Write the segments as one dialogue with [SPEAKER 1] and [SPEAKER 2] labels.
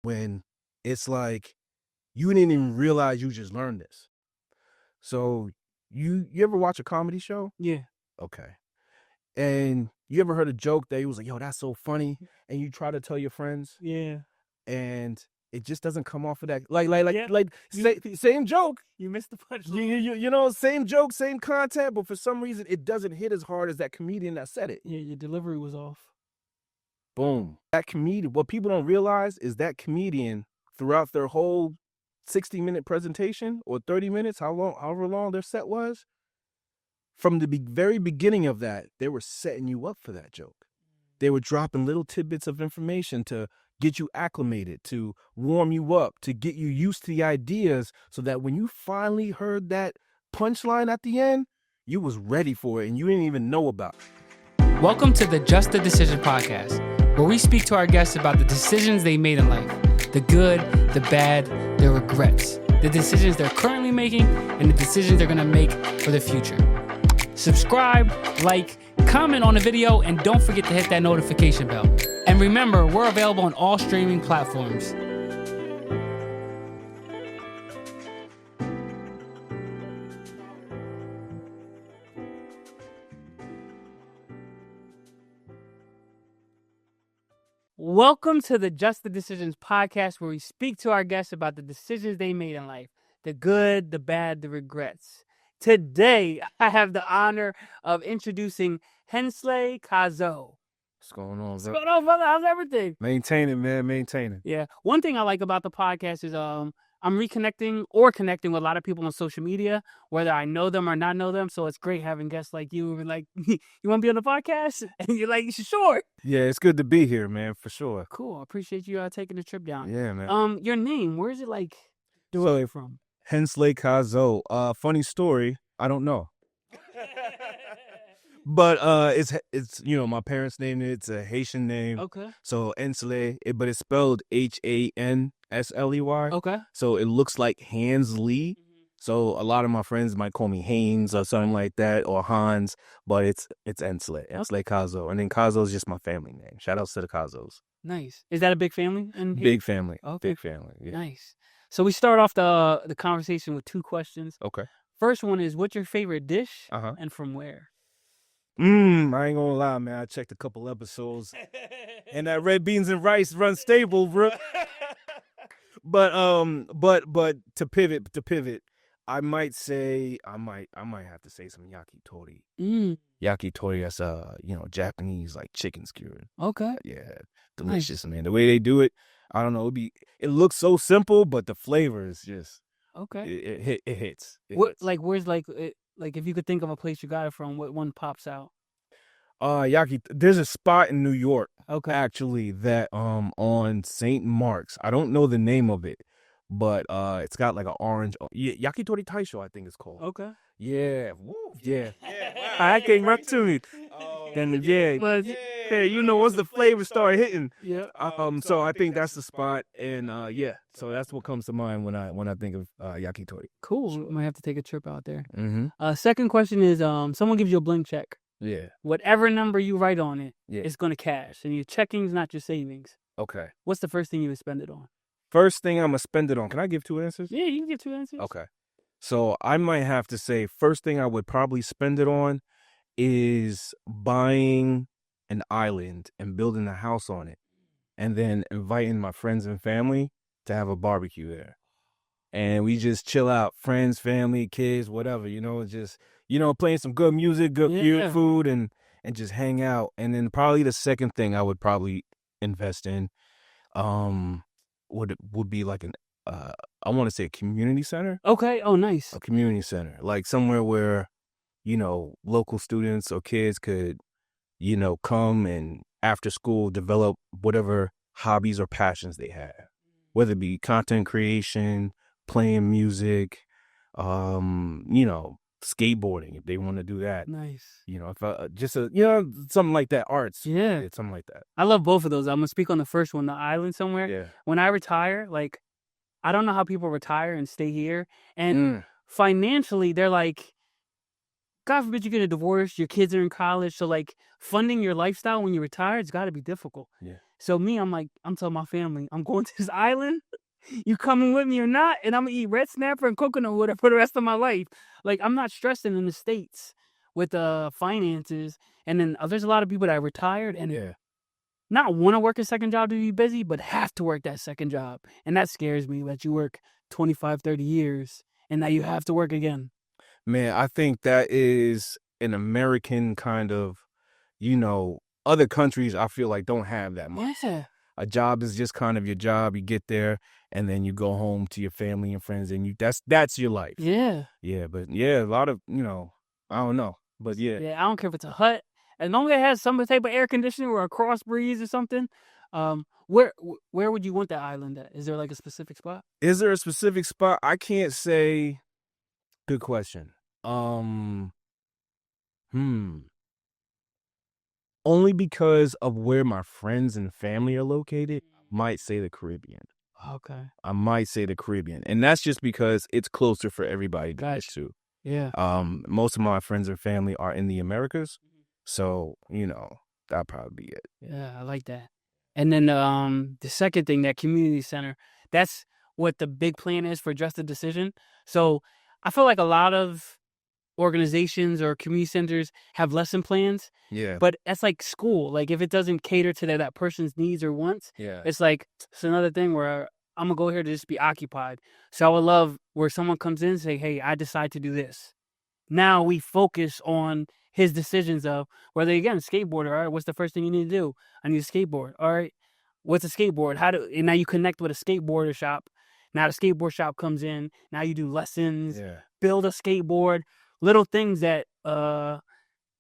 [SPEAKER 1] when it's like you didn't even realize you just learned this. So you ever watch a comedy show?
[SPEAKER 2] Yeah.
[SPEAKER 1] Okay. And you ever heard a joke that you was like, yo, that's so funny, and you try to tell your friends?
[SPEAKER 2] Yeah.
[SPEAKER 1] And it just doesn't come off of that. Same joke.
[SPEAKER 2] You missed the punchline.
[SPEAKER 1] You know, same joke, same content, but for some reason it doesn't hit as hard as that comedian that said it.
[SPEAKER 2] Yeah, your delivery was off.
[SPEAKER 1] Boom. That comedian, what people don't realize is that comedian throughout their whole 60-minute presentation or 30 minutes, however long their set was, from the very beginning of that, they were setting you up for that joke. They were dropping little tidbits of information to get you acclimated, to warm you up, to get you used to the ideas, so that when you finally heard that punchline at the end, you was ready for it and you didn't even know about it.
[SPEAKER 3] Welcome to the Just the Decision podcast, where we speak to our guests about the decisions they made in life, the good, the bad, the regrets, the decisions they're currently making, and the decisions they're going to make for the future. Subscribe, like, comment on the video, and don't forget to hit that notification bell. And remember, we're available on all streaming platforms. Welcome to the Just the Decisions podcast, where we speak to our guests about the decisions they made in life, the good, the bad, the regrets. Today, I have the honor of introducing Hansley Cazeau.
[SPEAKER 1] What's going on,
[SPEAKER 3] What's going on, brother? How's everything?
[SPEAKER 1] Maintaining, man, maintaining.
[SPEAKER 3] Yeah. One thing I like about the podcast is I'm reconnecting or connecting with a lot of people on social media, whether I know them or not know them. So it's great having guests like you who are like, you want to be on the podcast? And you're like, sure.
[SPEAKER 1] Yeah, it's good to be here, man, for sure.
[SPEAKER 3] Cool. I appreciate you taking the trip down.
[SPEAKER 1] Yeah, man.
[SPEAKER 3] Your name, where is it like derived from?
[SPEAKER 1] Hansley Cazeau. Funny story, I don't know. But it's my parents named it. It's a Haitian name.
[SPEAKER 3] Okay.
[SPEAKER 1] So Hansley, but it's spelled Hansley.
[SPEAKER 3] Okay.
[SPEAKER 1] So it looks like Hansley.
[SPEAKER 3] Mm-hmm.
[SPEAKER 1] So a lot of my friends might call me Haynes or something like that, or Hans, but it's Hansley. Hansley Cazeau. And then Cazeau is just my family name. Shout outs to the Cazeaus.
[SPEAKER 3] Nice. Is that a big family?
[SPEAKER 1] Big family.
[SPEAKER 3] Okay.
[SPEAKER 1] Big family. Yeah.
[SPEAKER 3] Nice. So we start off the conversation with two questions.
[SPEAKER 1] Okay.
[SPEAKER 3] First one is, what's your favorite dish and from where?
[SPEAKER 1] I ain't gonna lie, man. I checked a couple episodes, and that red beans and rice run stable, bro. But to pivot, I might say I might have to say some yakitori. Yakitori, that's Japanese like chicken skewered.
[SPEAKER 3] Okay.
[SPEAKER 1] Yeah, delicious, man. The way they do it, I don't know. It looks so simple, but the flavor is just
[SPEAKER 3] okay.
[SPEAKER 1] It hits.
[SPEAKER 3] What like where's like if you could think of a place you got it from, what one pops out?
[SPEAKER 1] There's a spot in New York,
[SPEAKER 3] okay,
[SPEAKER 1] actually, that on St. Mark's. I don't know the name of it, but it's got like an orange yakitori taisho, I think it's called.
[SPEAKER 3] Okay.
[SPEAKER 1] Yeah. Woo. Yeah. Wow. I came right to it. Then once the flavor start hitting.
[SPEAKER 3] Yeah.
[SPEAKER 1] So I think that's the spot, and so that's what comes to mind when I think of yakitori.
[SPEAKER 3] Cool. Sure. Might have to take a trip out there.
[SPEAKER 1] Mm-hmm.
[SPEAKER 3] Second question is, someone gives you a blank check.
[SPEAKER 1] Yeah.
[SPEAKER 3] Whatever number you write on it, it's gonna cash, and your checking's not your savings.
[SPEAKER 1] Okay.
[SPEAKER 3] What's the first thing you would spend it on?
[SPEAKER 1] First thing I'm gonna spend it on. Can I give two answers?
[SPEAKER 3] Yeah, you can give two answers.
[SPEAKER 1] Okay. So I might have to say, first thing I would probably spend it on is buying an island and building a house on it, and then inviting my friends and family to have a barbecue there. And we just chill out, friends, family, kids, whatever, just, playing some good music, good food, and just hang out. And then probably the second thing I would probably invest in would be like I want to say a community center.
[SPEAKER 3] Okay. Oh, nice.
[SPEAKER 1] A community center, like somewhere where, local students or kids could, come and after school develop whatever hobbies or passions they have, whether it be content creation, playing music, skateboarding if they want to do that.
[SPEAKER 3] Nice.
[SPEAKER 1] If something like that, arts.
[SPEAKER 3] Yeah,
[SPEAKER 1] something like that.
[SPEAKER 3] I love both of those. I'm gonna speak on the first one, the island somewhere.
[SPEAKER 1] Yeah.
[SPEAKER 3] When I retire, like, I don't know how people retire and stay here, and financially they're like, God forbid you get a divorce, your kids are in college, so like funding your lifestyle when you retire, it's got to be difficult.
[SPEAKER 1] Yeah.
[SPEAKER 2] So I'm telling my family, I'm going to this island. You coming with me or not? And I'm gonna eat red snapper and coconut water for the rest of my life. Like, I'm not stressing in the States with finances. And then there's a lot of people that are retired and not want to work a second job to be busy, but have to work that second job. And that scares me, that you work 25, 30 years and now you have to work again.
[SPEAKER 1] Man, I think that is an American kind of, other countries I feel like don't have that much.
[SPEAKER 2] Yeah.
[SPEAKER 1] A job is just kind of your job. You get there and then you go home to your family and friends and that's your life.
[SPEAKER 2] Yeah.
[SPEAKER 1] Yeah, but yeah, a lot of, I don't know. But yeah.
[SPEAKER 2] Yeah, I don't care if it's a hut. As long as it has some type of air conditioning or a cross breeze or something. Where would you want that island at? Is there like a specific spot?
[SPEAKER 1] Is there a specific spot? I can't say. Good question. Only because of where my friends and family are located, I might say the Caribbean.
[SPEAKER 2] Okay.
[SPEAKER 1] I might say the Caribbean. And that's just because it's closer for everybody to get to.
[SPEAKER 2] Yeah.
[SPEAKER 1] Most of my friends and family are in the Americas. So, that'll probably be it.
[SPEAKER 2] Yeah, I like that. And then the second thing, that community center, that's what the big plan is for Just a Decision. So I feel like a lot of organizations or community centers have lesson plans.
[SPEAKER 1] Yeah.
[SPEAKER 2] But that's like school. Like, if it doesn't cater to that person's needs or wants,
[SPEAKER 1] Yeah.
[SPEAKER 2] it's like, it's another thing where I'm going to go here to just be occupied. So I would love where someone comes in and say, hey, I decide to do this. Now we focus on his decisions of whether, again, skateboarder. All right, what's the first thing you need to do? I need a skateboard. All right, what's a skateboard? And now you connect with a skateboarder shop. Now the skateboard shop comes in. Now you do lessons, build a skateboard, little things that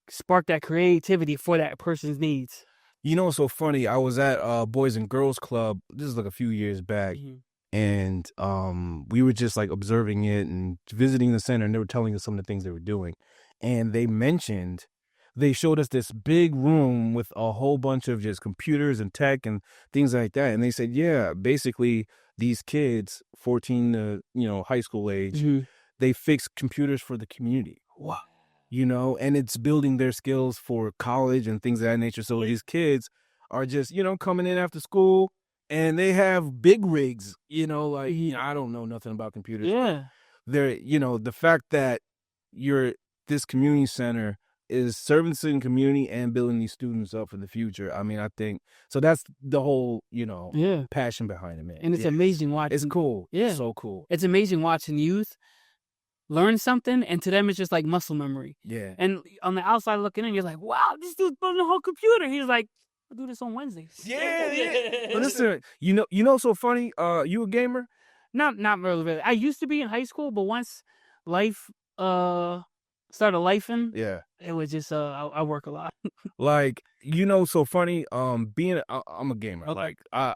[SPEAKER 2] spark that creativity for that person's needs.
[SPEAKER 1] You know what's so funny? I was at Boys and Girls Club. This is like a few years back.
[SPEAKER 2] Mhm.
[SPEAKER 1] And we were just like observing it and visiting the center, and they were telling us some of the things they were doing. And they showed us this big room with a whole bunch of just computers and tech and things like that. And they said, yeah, basically these kids, 14 to, high school age, they fix computers for the community.
[SPEAKER 2] Wow.
[SPEAKER 1] And it's building their skills for college and things of that nature. So these kids are just, coming in after school. And they have big rigs, I don't know nothing about computers.
[SPEAKER 2] Yeah.
[SPEAKER 1] They're, the fact that this community center is servicing community and building these students up for the future. I mean, I think, so that's the whole, passion behind it, man.
[SPEAKER 2] And it's amazing watching.
[SPEAKER 1] It's cool.
[SPEAKER 2] Yeah.
[SPEAKER 1] So cool.
[SPEAKER 2] It's amazing watching youth learn something, and to them it's just like muscle memory.
[SPEAKER 1] Yeah.
[SPEAKER 2] And on the outside looking in, you're like, wow, this dude's building a whole computer. He's like, I'll do this on Wednesdays.
[SPEAKER 1] Yeah. But listen, so funny. You a gamer?
[SPEAKER 2] Not really. I used to be in high school, but once life started lifing, it was just I work a lot.
[SPEAKER 1] Like, so funny. I'm a gamer.
[SPEAKER 2] Okay.
[SPEAKER 1] Like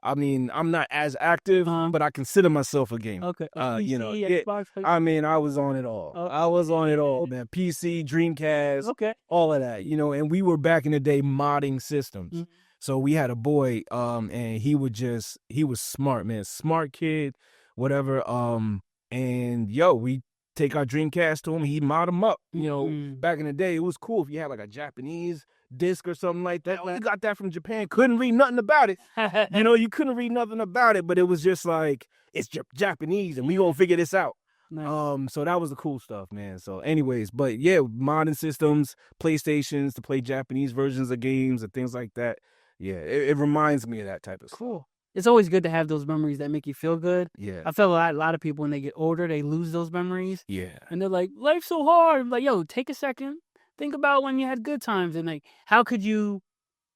[SPEAKER 1] I'm not as active, but I consider myself a gamer.
[SPEAKER 2] Okay.
[SPEAKER 1] Xbox. I mean, I was on it all. I was on it all, man. PC, Dreamcast, all of that. And we were back in the day modding systems. Mm-hmm. So we had a boy, and he was smart, man, smart kid, whatever. And we take our Dreamcast to him. He'd mod them up. Back in the day, it was cool if you had like a Japanese disc or something like that. We got that from Japan. Couldn't read nothing about it. You couldn't read nothing about it, but it was just like, it's Japanese and we gonna figure this out. Nice. So that was the cool stuff, man. So anyways, but yeah, modern systems, PlayStations to play Japanese versions of games and things like that. Yeah, it reminds me of that type of stuff.
[SPEAKER 2] Cool. It's always good to have those memories that make you feel good.
[SPEAKER 1] Yeah.
[SPEAKER 2] I feel a lot of people, when they get older, they lose those memories.
[SPEAKER 1] Yeah.
[SPEAKER 2] And they're like, life's so hard. I'm like, yo, take a second. Think about when you had good times, and like, how could you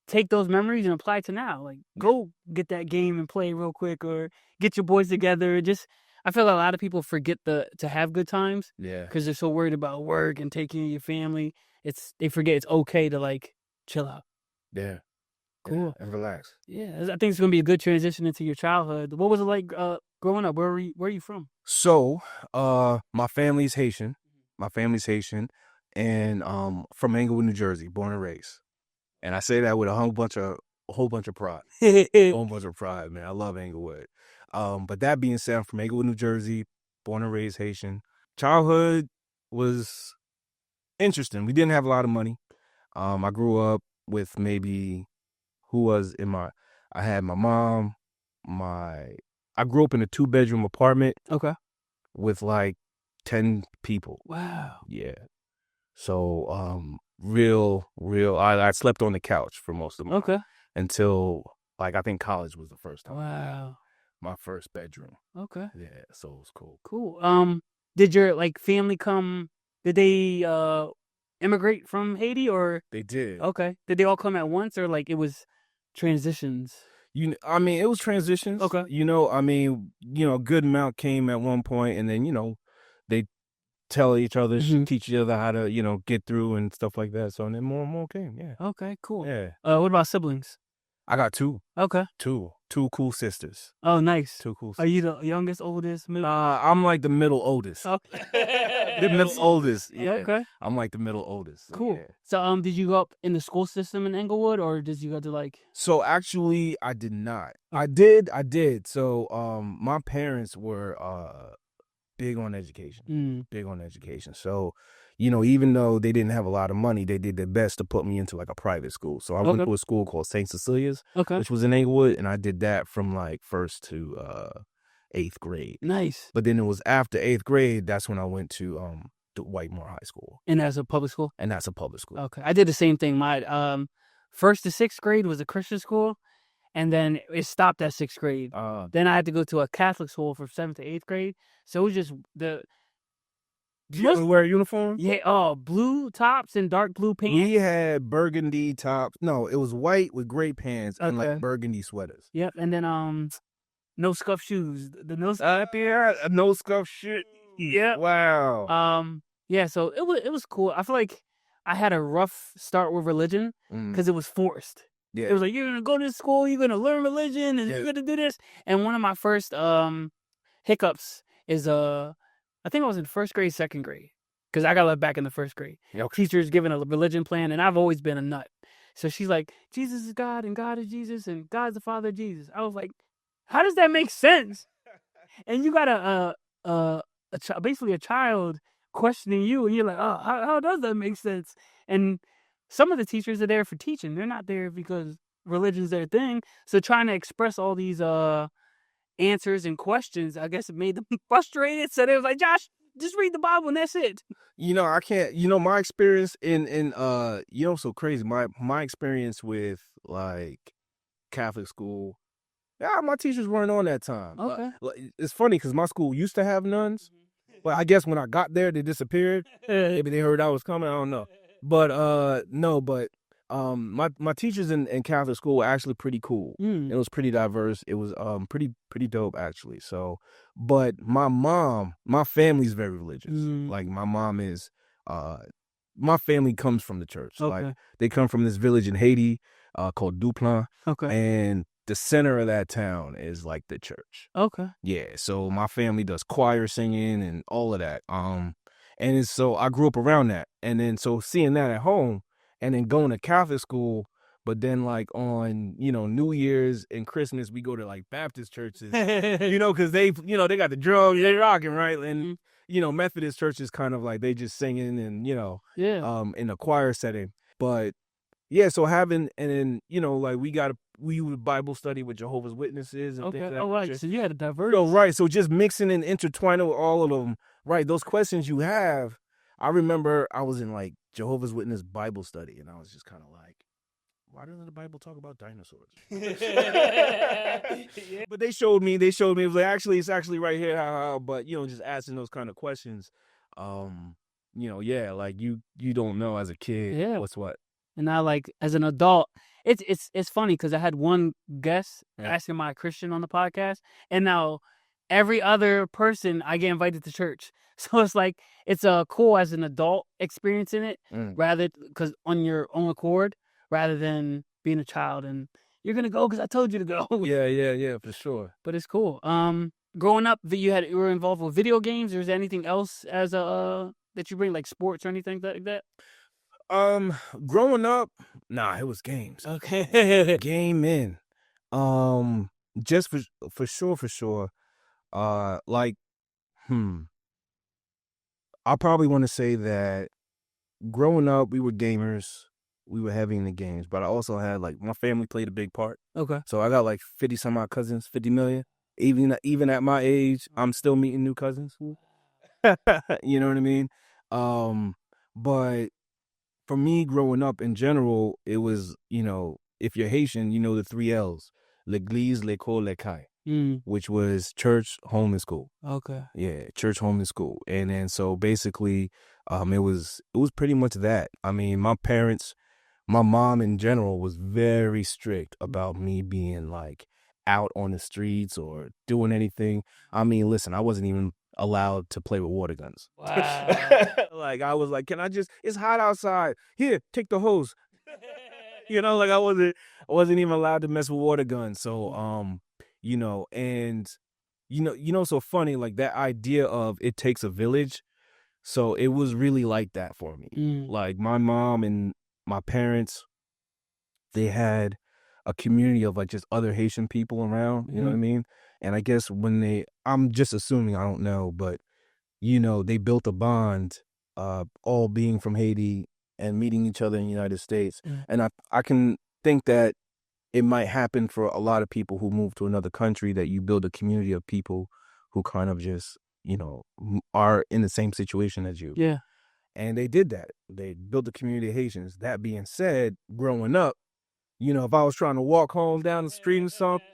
[SPEAKER 2] take those memories and apply to now? Like, go get that game and play real quick, or get your boys together. I feel a lot of people forget to have good times.
[SPEAKER 1] Yeah.
[SPEAKER 2] Because they're so worried about work and taking care of your family. They forget it's okay to like chill out.
[SPEAKER 1] Yeah.
[SPEAKER 2] Cool.
[SPEAKER 1] And relax.
[SPEAKER 2] Yeah, I think it's gonna be a good transition into your childhood. What was it like growing up? Where are you from?
[SPEAKER 1] So, my family's Haitian. And from Englewood, New Jersey, born and raised. And I say that with a whole bunch of pride. A whole bunch of pride, man. I love Englewood. But that being said, I'm from Englewood, New Jersey, born and raised Haitian. Childhood was interesting. We didn't have a lot of money. I grew up with maybe who was I had my mom, I grew up in a 2-bedroom apartment
[SPEAKER 2] Okay.
[SPEAKER 1] with like 10 people.
[SPEAKER 2] Wow.
[SPEAKER 1] Yeah. So, real, I slept on the couch for most of my
[SPEAKER 2] Okay.
[SPEAKER 1] until like I think college was the first time.
[SPEAKER 2] Wow.
[SPEAKER 1] My first bedroom.
[SPEAKER 2] Okay.
[SPEAKER 1] Yeah, so it was cool.
[SPEAKER 2] Cool. Did your like family come? Did they immigrate from Haiti or?
[SPEAKER 1] They did.
[SPEAKER 2] Okay. Did they all come at once or like it was transitions?
[SPEAKER 1] I mean, it was transitions.
[SPEAKER 2] Okay.
[SPEAKER 1] I mean, a good amount came at one point, and then they tell each other,
[SPEAKER 2] Mhm.
[SPEAKER 1] teach each other how to get through and stuff like that. So and then more and more came. Yeah.
[SPEAKER 2] Okay. Cool.
[SPEAKER 1] Yeah.
[SPEAKER 2] What about siblings?
[SPEAKER 1] I got two
[SPEAKER 2] Okay.
[SPEAKER 1] cool sisters.
[SPEAKER 2] Oh, nice.
[SPEAKER 1] Two cool
[SPEAKER 2] Are
[SPEAKER 1] sisters.
[SPEAKER 2] you the youngest, oldest? Middle?
[SPEAKER 1] I'm like the middle oldest.
[SPEAKER 2] Okay.
[SPEAKER 1] The middle oldest. Yeah.
[SPEAKER 2] Okay.
[SPEAKER 1] I'm like the middle oldest.
[SPEAKER 2] Cool.
[SPEAKER 1] Yeah.
[SPEAKER 2] So did you go up in the school system in Englewood or did you go to like?
[SPEAKER 1] So actually, I did not. I did. So my parents were big on education. Big on education. So, even though they didn't have a lot of money, they did their best to put me into like a private school. So I went to a school called St. Cecilia's,
[SPEAKER 2] Okay.
[SPEAKER 1] which was in Englewood, and I did that from like 1st to 8th grade.
[SPEAKER 2] Nice.
[SPEAKER 1] But then it was after 8th grade, that's when I went to Whitemore High School.
[SPEAKER 2] And that's a public school?
[SPEAKER 1] And that's a public school.
[SPEAKER 2] Okay. I did the same thing. My 1st to 6th grade was a Christian school, and then it stopped at 6th grade. Then I had to go to a Catholic school from 7th to 8th grade. So it was just
[SPEAKER 1] Did you wear a uniform?
[SPEAKER 2] Yeah, blue tops and dark blue pants.
[SPEAKER 1] We had burgundy tops. No, it was white with gray pants and
[SPEAKER 2] Okay.
[SPEAKER 1] like burgundy sweaters.
[SPEAKER 2] Yep, and then no scuff shoes. The no
[SPEAKER 1] No scuff shit.
[SPEAKER 2] Yeah.
[SPEAKER 1] Wow.
[SPEAKER 2] Yeah, so it was cool. I feel like I had a rough start with religion because it was forced.
[SPEAKER 1] Yeah.
[SPEAKER 2] It was like, you're gonna go to school, you're gonna learn religion, and you're gonna do this. And one of my first hiccups is I think I was in 1st grade, 2nd grade, because I got left back in the 1st grade.
[SPEAKER 1] Okay.
[SPEAKER 2] Teacher's giving a religion plan, and I've always been a nut. So she's like, Jesus is God, and God is Jesus, and God's the Father of Jesus. I was like, how does that make sense? And you got basically a child questioning you, and you're like, oh, how does that make sense? And some of the teachers are there for teaching. They're not there because religion's their thing. So trying to express all these answers and questions, I guess it made them frustrated. So they was like, Josh, just read the Bible and that's it.
[SPEAKER 1] I can't. My experience in so crazy. My experience with like Catholic school. Yeah, my teachers weren't on that time.
[SPEAKER 2] Okay.
[SPEAKER 1] It's funny because my school used to have nuns, but I guess when I got there, they disappeared. Maybe they heard I was coming. I don't know. But no. But my teachers in Catholic school were actually pretty cool. It was pretty diverse. It was pretty dope actually. So, but my family's very religious. Like my mom is. My family comes from the church.
[SPEAKER 2] Okay.
[SPEAKER 1] Like they come from this village in Haiti called Duplin.
[SPEAKER 2] Okay.
[SPEAKER 1] And the center of that town is like the church.
[SPEAKER 2] Okay.
[SPEAKER 1] Yeah, so my family does choir singing and all of that. And so I grew up around that. And then so seeing that at home and then going to Catholic school, but then like on, New Year's and Christmas, we go to like Baptist churches, because they got the drums, they rocking, right? And, Methodist churches kind of like they just singing and, in a choir setting. But yeah, so having, and then, like we would Bible study with Jehovah's Witnesses and things like that.
[SPEAKER 2] Oh, right. So you had a diverse.
[SPEAKER 1] Right. So just mixing and intertwining with all of them. Right. Those questions you have. I remember I was in like Jehovah's Witness Bible study, and I was just kind of like, why doesn't the Bible talk about dinosaurs? But they showed me. It was like, it's actually right here. But just asking those kind of questions. Like you don't know as a kid what's what.
[SPEAKER 2] And now, like as an adult, it's funny because I had one guest asking my Christian on the podcast, and now every other person I get invited to church. So it's like it's cool as an adult experiencing it, rather because on your own accord, rather than being a child and you're gonna go because I told you to go.
[SPEAKER 1] Yeah, for sure.
[SPEAKER 2] But it's cool. Growing up, you were involved with video games, or is there anything else as that you bring, like sports or anything like that?
[SPEAKER 1] Growing up, it was games.
[SPEAKER 2] Okay.
[SPEAKER 1] Gaming. Just for sure. I probably want to say that growing up, we were gamers. we were heavy in the games, but I also had like my family played a big part.
[SPEAKER 2] Okay.
[SPEAKER 1] So I got like 50 some odd cousins, 50 million. Even at my age, I'm still meeting new cousins. You know what I mean? But for me growing up in general, it was, if you're Haitian, you know the 3 L's. L'église, l'école, l'écaille, which was church, home, and school.
[SPEAKER 2] Okay.
[SPEAKER 1] Yeah, church, home, and school. And then so basically, it was pretty much that. I mean, my mom in general was very strict about me being like out on the streets or doing anything. I mean, listen, I wasn't even allowed to play with water guns.
[SPEAKER 2] Wow.
[SPEAKER 1] Like I was like, it's hot outside. Here, take the hose. Like I wasn't even allowed to mess with water guns. So, and so funny, like that idea of it takes a village. So it was really like that for me. Like my mom and my parents, they had a community of like just other Haitian people around, you know what I mean? And I guess I'm just assuming, I don't know, but they built a bond, all being from Haiti and meeting each other in the United States. And I can think that it might happen for a lot of people who move to another country, that you build a community of people who kind of just, are in the same situation as you.
[SPEAKER 2] Yeah.
[SPEAKER 1] And they did that. They built a community of Haitians. That being said, growing up, if I was trying to walk home down the street or something,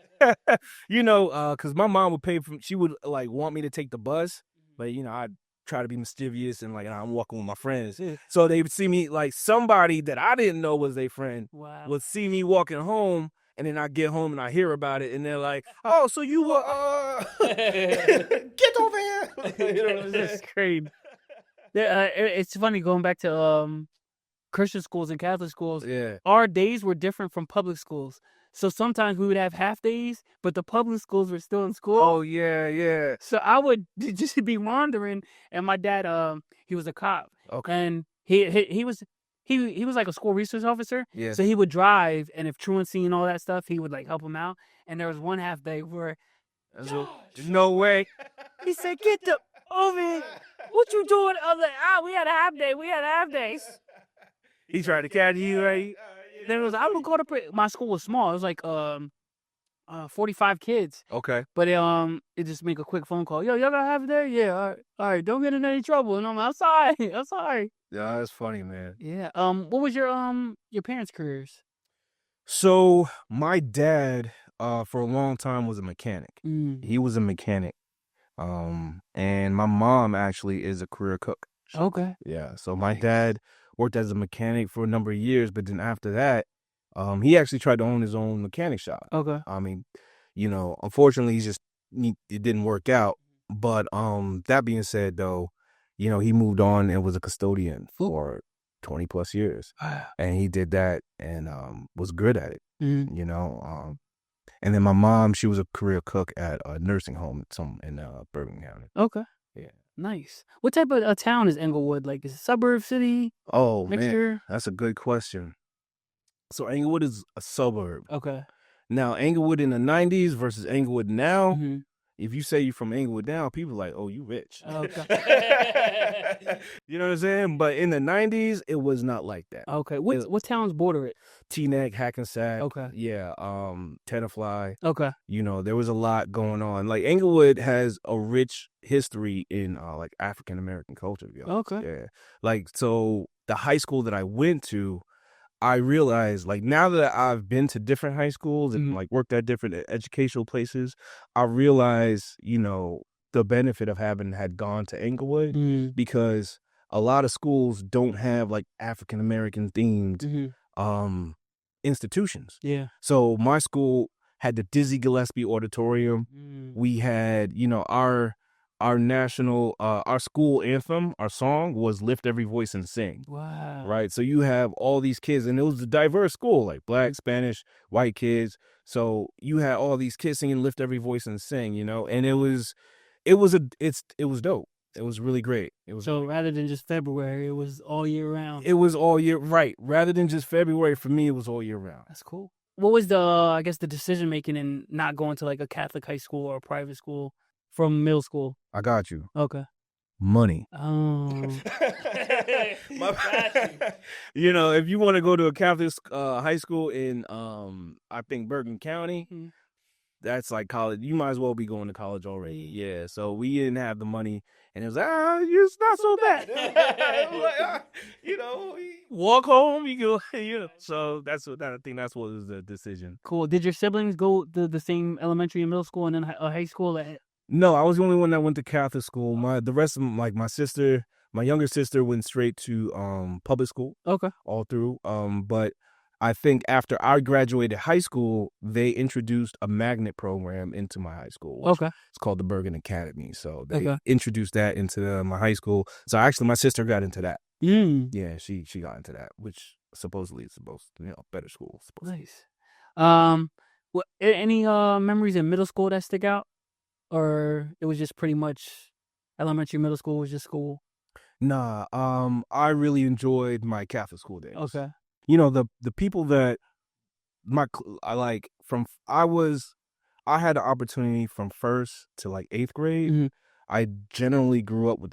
[SPEAKER 1] because my mom she would like want me to take the bus, but I'd try to be mischievous and like I'm walking with my friends. So they would see me, like somebody that I didn't know was their friend would see me walking home, and then I get home and I hear about it, and they're like, "Oh, so you were get over here."
[SPEAKER 2] That's crazy. Yeah, it's funny going back to Christian schools and Catholic schools.
[SPEAKER 1] Yeah.
[SPEAKER 2] Our days were different from public schools. So sometimes we would have half days, but the public schools were still in school.
[SPEAKER 1] Oh yeah, yeah.
[SPEAKER 2] So I would just be wandering, and my dad, he was a cop,
[SPEAKER 1] Okay.
[SPEAKER 2] and he was like a school resource officer.
[SPEAKER 1] Yeah.
[SPEAKER 2] So he would drive, and if truancy and all that stuff, he would like help him out. And there was one half day where,
[SPEAKER 1] no way.
[SPEAKER 2] he said, "Get the over here. What you doing?" I was like, we had a half day. We had a half day.
[SPEAKER 1] He tried to catch you, right?
[SPEAKER 2] Then it was, I would go to my school was small. It was like 45 kids.
[SPEAKER 1] Okay.
[SPEAKER 2] But it just make a quick phone call. Yo, y'all got half a day? Yeah. All right. Don't get in any trouble. And I'm like, I'm sorry.
[SPEAKER 1] Yeah, that's funny, man.
[SPEAKER 2] Yeah. What was your parents' careers?
[SPEAKER 1] So my dad, for a long time was a mechanic. He was a mechanic. And my mom actually is a career cook.
[SPEAKER 2] Okay.
[SPEAKER 1] Yeah. So my dad worked as a mechanic for a number of years, but then after that, he actually tried to own his own mechanic shop.
[SPEAKER 2] Okay.
[SPEAKER 1] I mean, unfortunately, it didn't work out. But that being said, though, he moved on and was a custodian for 20 plus years, and he did that and was good at it. And then my mom, she was a career cook at a nursing home in Birmingham.
[SPEAKER 2] Okay.
[SPEAKER 1] Yeah.
[SPEAKER 2] Nice. What type of town is Englewood? Like, is it suburb, city?
[SPEAKER 1] Oh,
[SPEAKER 2] mixture?
[SPEAKER 1] Man, that's a good question. So Englewood is a suburb.
[SPEAKER 2] Okay.
[SPEAKER 1] Now, Englewood in the 90s versus Englewood now, if you say you're from Englewood now, people are like, oh, you rich.
[SPEAKER 2] Okay.
[SPEAKER 1] You know what I'm saying? But in the 90s, it was not like that.
[SPEAKER 2] Okay. What towns border it?
[SPEAKER 1] Teaneck, Hackensack.
[SPEAKER 2] Okay.
[SPEAKER 1] Yeah. Tenafly.
[SPEAKER 2] Okay.
[SPEAKER 1] There was a lot going on. Like Englewood has a rich history in like African American culture.
[SPEAKER 2] Okay.
[SPEAKER 1] Yeah. Like, so the high school that I went to, I realized, like, now that I've been to different high schools and like worked at different educational places, I realized, the benefit of having had gone to Englewood, because a lot of schools don't have like African American themed institutions.
[SPEAKER 2] Yeah.
[SPEAKER 1] So my school had the Dizzy Gillespie Auditorium. We had, our national, our school anthem, our song was Lift Every Voice and Sing.
[SPEAKER 2] Wow.
[SPEAKER 1] Right. So you have all these kids, and it was a diverse school, like Black, Spanish, white kids. So you had all these kids singing Lift Every Voice and Sing, and it was dope. It was really great.
[SPEAKER 2] Rather than just February, it was all year round.
[SPEAKER 1] It was all year, right. Rather than just February, for me, it was all year round.
[SPEAKER 2] That's cool. What was the decision making in not going to like a Catholic high school or a private school from middle school?
[SPEAKER 1] I got you.
[SPEAKER 2] Okay.
[SPEAKER 1] money.
[SPEAKER 2] Oh.
[SPEAKER 1] You know, if you want to go to a Catholic high school in I think Bergen County,
[SPEAKER 2] Mhm.
[SPEAKER 1] that's like college. You might as well be going to college already. Yeah. So we didn't have the money, and it was like, it's not so bad. It was like, you know, walk home. You go. You know. So that's what I think. That's what was the decision.
[SPEAKER 2] Cool. Did your siblings go to the same elementary and middle school and then high school?
[SPEAKER 1] No, I was the only one that went to Catholic school. The rest of them, like my sister, my younger sister, went straight to public school.
[SPEAKER 2] Okay.
[SPEAKER 1] All through. But I think after I graduated high school, they introduced a magnet program into my high school.
[SPEAKER 2] Okay.
[SPEAKER 1] It's called the Bergen Academy. So they
[SPEAKER 2] Okay.
[SPEAKER 1] introduced that into my high school. So actually, my sister got into that.
[SPEAKER 2] Mm.
[SPEAKER 1] Yeah, she got into that, which supposedly is supposed, better school. Supposedly.
[SPEAKER 2] Nice. What any memories in middle school that stick out, or it was just pretty much elementary, middle school was just school?
[SPEAKER 1] Nah, I really enjoyed my Catholic school days.
[SPEAKER 2] Okay.
[SPEAKER 1] You know, the people that I like from I had the opportunity from 1st to like 8th grade.
[SPEAKER 2] Mhm.
[SPEAKER 1] I generally grew up with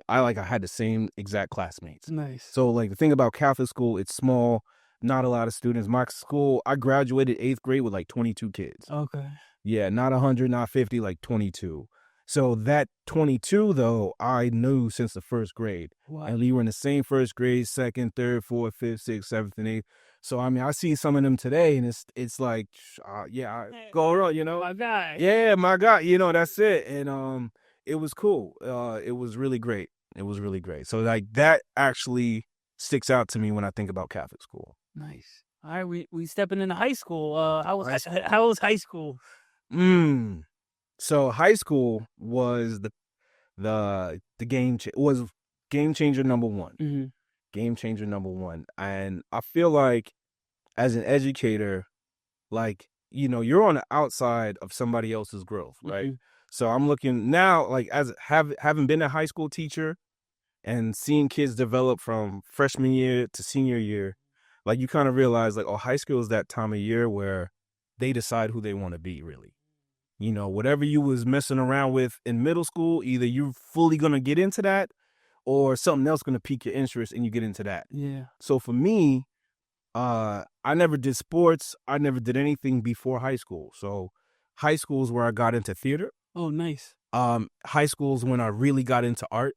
[SPEAKER 1] I had the same exact classmates.
[SPEAKER 2] Nice.
[SPEAKER 1] So like the thing about Catholic school, it's small, not a lot of students. My school, I graduated 8th grade with like 22 kids.
[SPEAKER 2] Okay.
[SPEAKER 1] Yeah, not 100, not 50, like 22. So that 22 though, I knew since the 1st grade.
[SPEAKER 2] Wow.
[SPEAKER 1] And we were in the same 1st grade, 2nd, 3rd, 4th, 5th, 6th, 7th, and 8th. So I mean, I see some of them today, and it's like, go on,
[SPEAKER 2] My guy.
[SPEAKER 1] Yeah, my God, that's it. And it was cool. It was really great. It was really great. So like that actually sticks out to me when I think about Catholic school.
[SPEAKER 2] Nice. All right, we stepping into high school. How was high school?
[SPEAKER 1] So high school was the was game changer number one.
[SPEAKER 2] Mm-hmm.
[SPEAKER 1] Game changer number one. And I feel like as an educator, like, you're on the outside of somebody else's growth, right?
[SPEAKER 2] Mm-hmm.
[SPEAKER 1] So I'm looking now, like having been a high school teacher and seeing kids develop from freshman year to senior year, like you kind of realize like, high school is that time of year where they decide who they want to be, really. Whatever you was messing around with in middle school, either you're fully going to get into that or something else going to pique your interest and you get into that.
[SPEAKER 2] Yeah.
[SPEAKER 1] So for me, I never did sports. I never did anything before high school. So high school is where I got into theater.
[SPEAKER 2] Oh, nice.
[SPEAKER 1] High school is when I really got into art.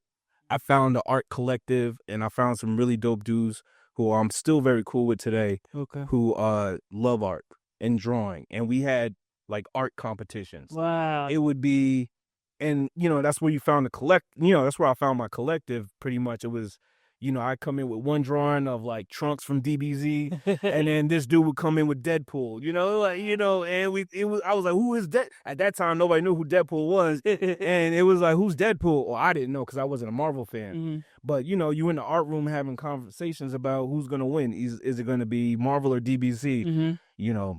[SPEAKER 1] I found the art collective and I found some really dope dudes who I'm still very cool with today.
[SPEAKER 2] Okay.
[SPEAKER 1] Who love art and drawing. And we had like art competitions.
[SPEAKER 2] Wow.
[SPEAKER 1] It would be, and that's where you found that's where I found my collective pretty much. It was, I come in with one drawing of like Trunks from DBZ, and then this dude would come in with Deadpool, and I was like, who is that? At that time, nobody knew who Deadpool was, and it was like, who's Deadpool? Or I didn't know because I wasn't a Marvel fan.
[SPEAKER 2] Mm-hmm.
[SPEAKER 1] But you in the art room having conversations about who's gonna win. Is it gonna be Marvel or DBZ?
[SPEAKER 2] Mm-hmm.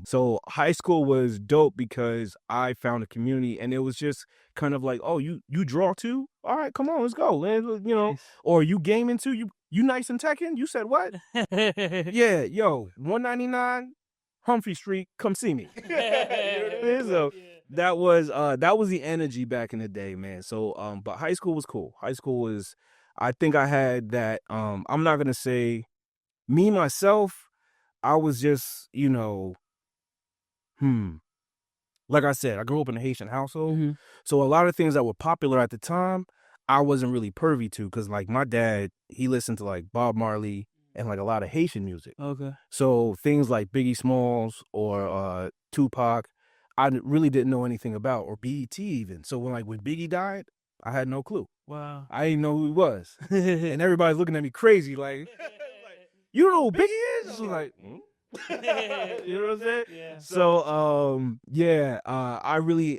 [SPEAKER 1] So high school was dope because I found a community, and it was just kind of like, oh, you draw too? All right, come on, let's go.
[SPEAKER 2] Nice.
[SPEAKER 1] Or you gaming too? You nice and Tekken? You said what? Yeah, yo, 199 Humphrey Street, come see me. So that was the energy back in the day, man. So but high school was cool. High school was, I think I had that. I'm not gonna say me myself. I was just, like I said, I grew up in a Haitian household.
[SPEAKER 2] Mm-hmm.
[SPEAKER 1] So a lot of things that were popular at the time, I wasn't really privy to because like my dad, he listened to like Bob Marley and like a lot of Haitian music.
[SPEAKER 2] Okay.
[SPEAKER 1] So things like Biggie Smalls or Tupac, I really didn't know anything about, or BET even. So when Biggie died, I had no clue.
[SPEAKER 2] Wow.
[SPEAKER 1] I didn't know who he was. And everybody's looking at me crazy like, you don't know who Biggie is? I was like, you know what I'm saying?
[SPEAKER 2] Yeah.
[SPEAKER 1] So,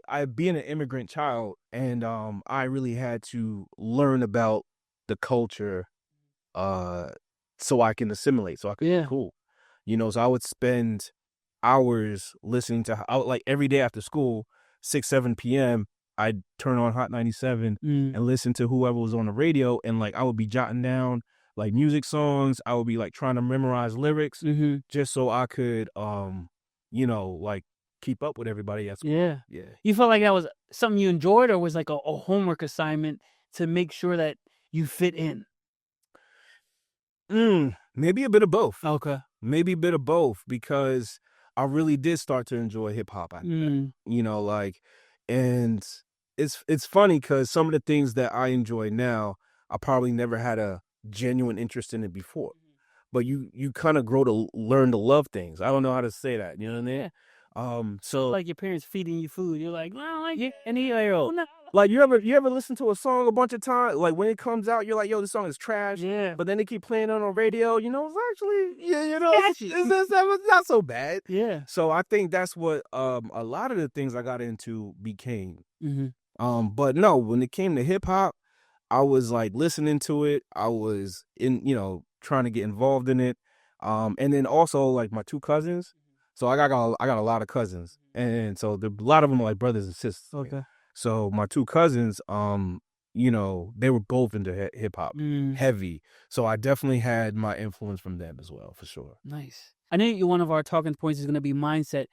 [SPEAKER 1] I being an immigrant child, and I really had to learn about the culture, so I can assimilate, so I could be cool. So I would spend hours listening to, like every day after school, 6, 7 p.m., I'd turn on Hot 97 and listen to whoever was on the radio, and like I would be jotting down like music songs. I would be like trying to memorize lyrics just so I could, like keep up with everybody at school.
[SPEAKER 2] Yeah.
[SPEAKER 1] Yeah.
[SPEAKER 2] You felt like that was something you enjoyed, or was like a homework assignment to make sure that you fit in?
[SPEAKER 1] Maybe a bit of both.
[SPEAKER 2] Okay.
[SPEAKER 1] Maybe a bit of both, because I really did start to enjoy hip hop. You know, like, and it's funny because some of the things that I enjoy now, I probably never had a genuine interest in it before. But you kind of grow to learn to love things. I don't know how to say that. You know what I mean?
[SPEAKER 2] Yeah.
[SPEAKER 1] So
[SPEAKER 2] Like your parents feeding you food, you're like, well, like,
[SPEAKER 1] yeah, and like you ever listen to a song a bunch of times? Like when it comes out, you're like, yo, this song is trash.
[SPEAKER 2] Yeah.
[SPEAKER 1] But then they keep playing it on the radio. You know, it's actually
[SPEAKER 2] Catchy.
[SPEAKER 1] it's not so bad.
[SPEAKER 2] Yeah.
[SPEAKER 1] So I think that's what a lot of the things I got into became. But no, when it came to hip hop, I was like listening to it. I was trying to get involved in it. And then also like my two cousins. So I got a lot of cousins, and so a lot of them are like brothers and sisters.
[SPEAKER 2] Okay.
[SPEAKER 1] So my two cousins, they were both into hip hop, heavy. So I definitely had my influence from them as well, for sure.
[SPEAKER 2] Nice. I know one of our talking points is going to be mindset.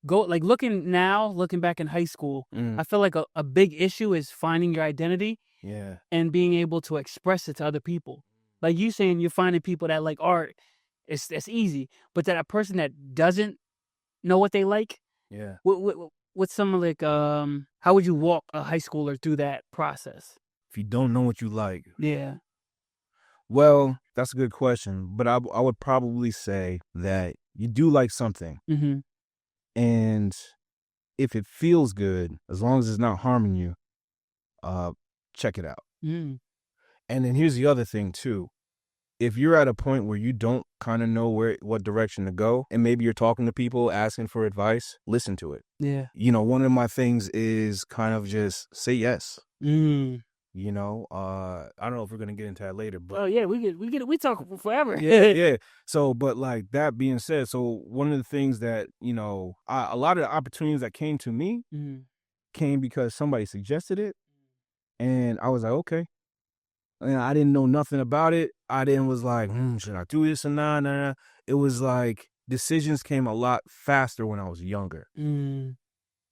[SPEAKER 2] Looking back in high school, I feel like a big issue is finding your identity.
[SPEAKER 1] Yeah.
[SPEAKER 2] And being able to express it to other people. Like you saying, you're finding people that like art. That's easy. But that a person that doesn't know what they like.
[SPEAKER 1] Yeah.
[SPEAKER 2] What's some like how would you walk a high schooler through that process?
[SPEAKER 1] If you don't know what you like.
[SPEAKER 2] Yeah.
[SPEAKER 1] Well, that's a good question. But I would probably say that you do like something. And if it feels good, as long as it's not harming you, check it out. And then here's the other thing too. If you're at a point where you don't kind of know what direction to go, and maybe you're talking to people asking for advice, listen to it.
[SPEAKER 2] Yeah.
[SPEAKER 1] One of my things is kind of just say yes. I don't know if we're gonna get into that later, but
[SPEAKER 2] yeah, we talk forever.
[SPEAKER 1] yeah. So, but like that being said, so one of the things that a lot of the opportunities that came to me came because somebody suggested it, and I was like, okay. And I didn't know nothing about it. I then was like, should I do this or not? Nah. It was like decisions came a lot faster when I was younger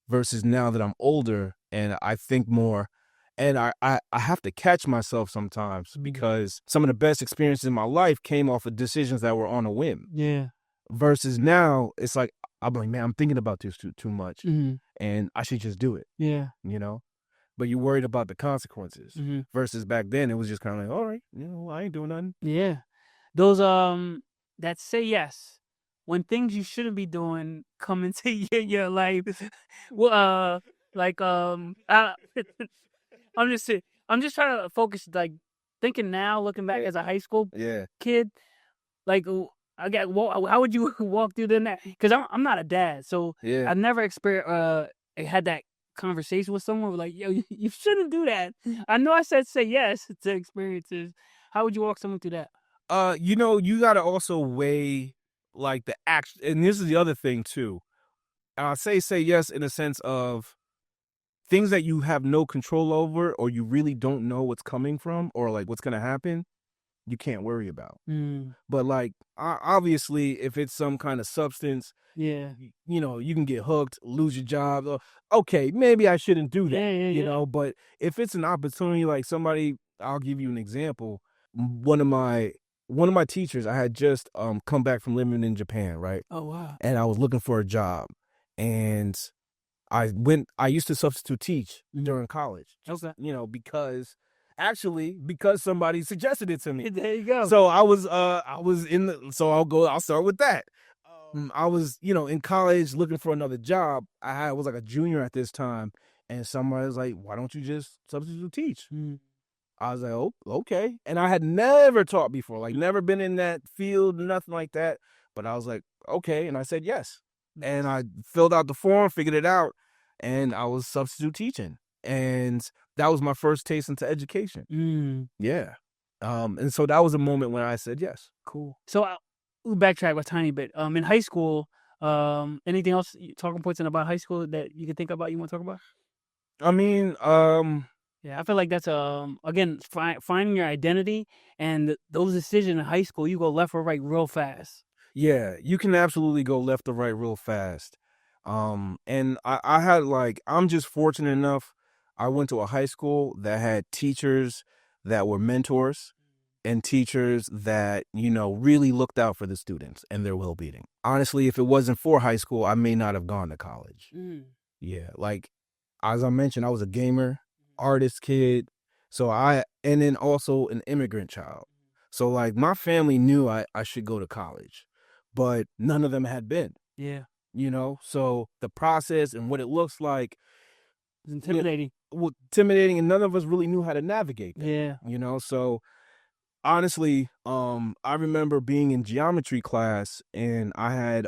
[SPEAKER 1] versus now that I'm older and I think more. And I have to catch myself sometimes because some of the best experiences in my life came off of decisions that were on a whim.
[SPEAKER 2] Yeah.
[SPEAKER 1] Versus now, it's like, I'm like, man, I'm thinking about this too much. And I should just do it.
[SPEAKER 2] Yeah.
[SPEAKER 1] But you're worried about the consequences versus back then it was just kind of like, all right, I ain't doing nothing.
[SPEAKER 2] Yeah. Those that say yes when things you shouldn't be doing come into your life. Well, I'm just trying to focus, like thinking now, looking back as a high school kid, like how would you walk through that? Because I'm not a dad, so I've never had that conversation with someone like, yo, you shouldn't do that. I know I said say yes to experiences. How would you walk someone through that?
[SPEAKER 1] You got to also weigh like the action, and this is the other thing too. I say yes in a sense of things that you have no control over, or you really don't know what's coming from, or like what's gonna happen. You can't worry about. But like obviously, if it's some kind of substance, you can get hooked, lose your job. Okay, maybe I shouldn't do that. But if it's an opportunity, like somebody, I'll give you an example. One of my teachers, I had just come back from living in Japan, right?
[SPEAKER 2] Oh wow!
[SPEAKER 1] And I was looking for a job, and I used to substitute teach during college.
[SPEAKER 2] Okay.
[SPEAKER 1] Because somebody suggested it to me.
[SPEAKER 2] There you go.
[SPEAKER 1] So I'll start with that. I was, in college looking for another job. I was like a junior at this time, and somebody was like, why don't you just substitute teach? I was like, oh, okay. And I had never taught before, like never been in that field, nothing like that. But I was like, okay. And I said yes. And I filled out the form, figured it out, and I was substitute teaching. And that was my first taste into education. Yeah. And so that was a moment when I said yes.
[SPEAKER 2] Cool. So we'll backtrack a tiny bit. In high school, anything else, talking points about high school that you can think about, you want to talk about?
[SPEAKER 1] I mean,
[SPEAKER 2] yeah, I feel like that's again finding your identity, and those decisions in high school, you go left or right real fast.
[SPEAKER 1] Yeah, you can absolutely go left or right real fast. And I had I'm just fortunate enough. I went to a high school that had teachers that were mentors and teachers that, really looked out for the students and their well-being. Honestly, if it wasn't for high school, I may not have gone to college. Yeah, like, as I mentioned, I was a gamer, artist kid, and then also an immigrant child. So, like, my family knew I should go to college, but none of them had been.
[SPEAKER 2] Yeah.
[SPEAKER 1] So the process and what it looks like,
[SPEAKER 2] It's intimidating.
[SPEAKER 1] Intimidating, and none of us really knew how to navigate that.
[SPEAKER 2] Yeah.
[SPEAKER 1] So honestly, I remember being in geometry class, and I had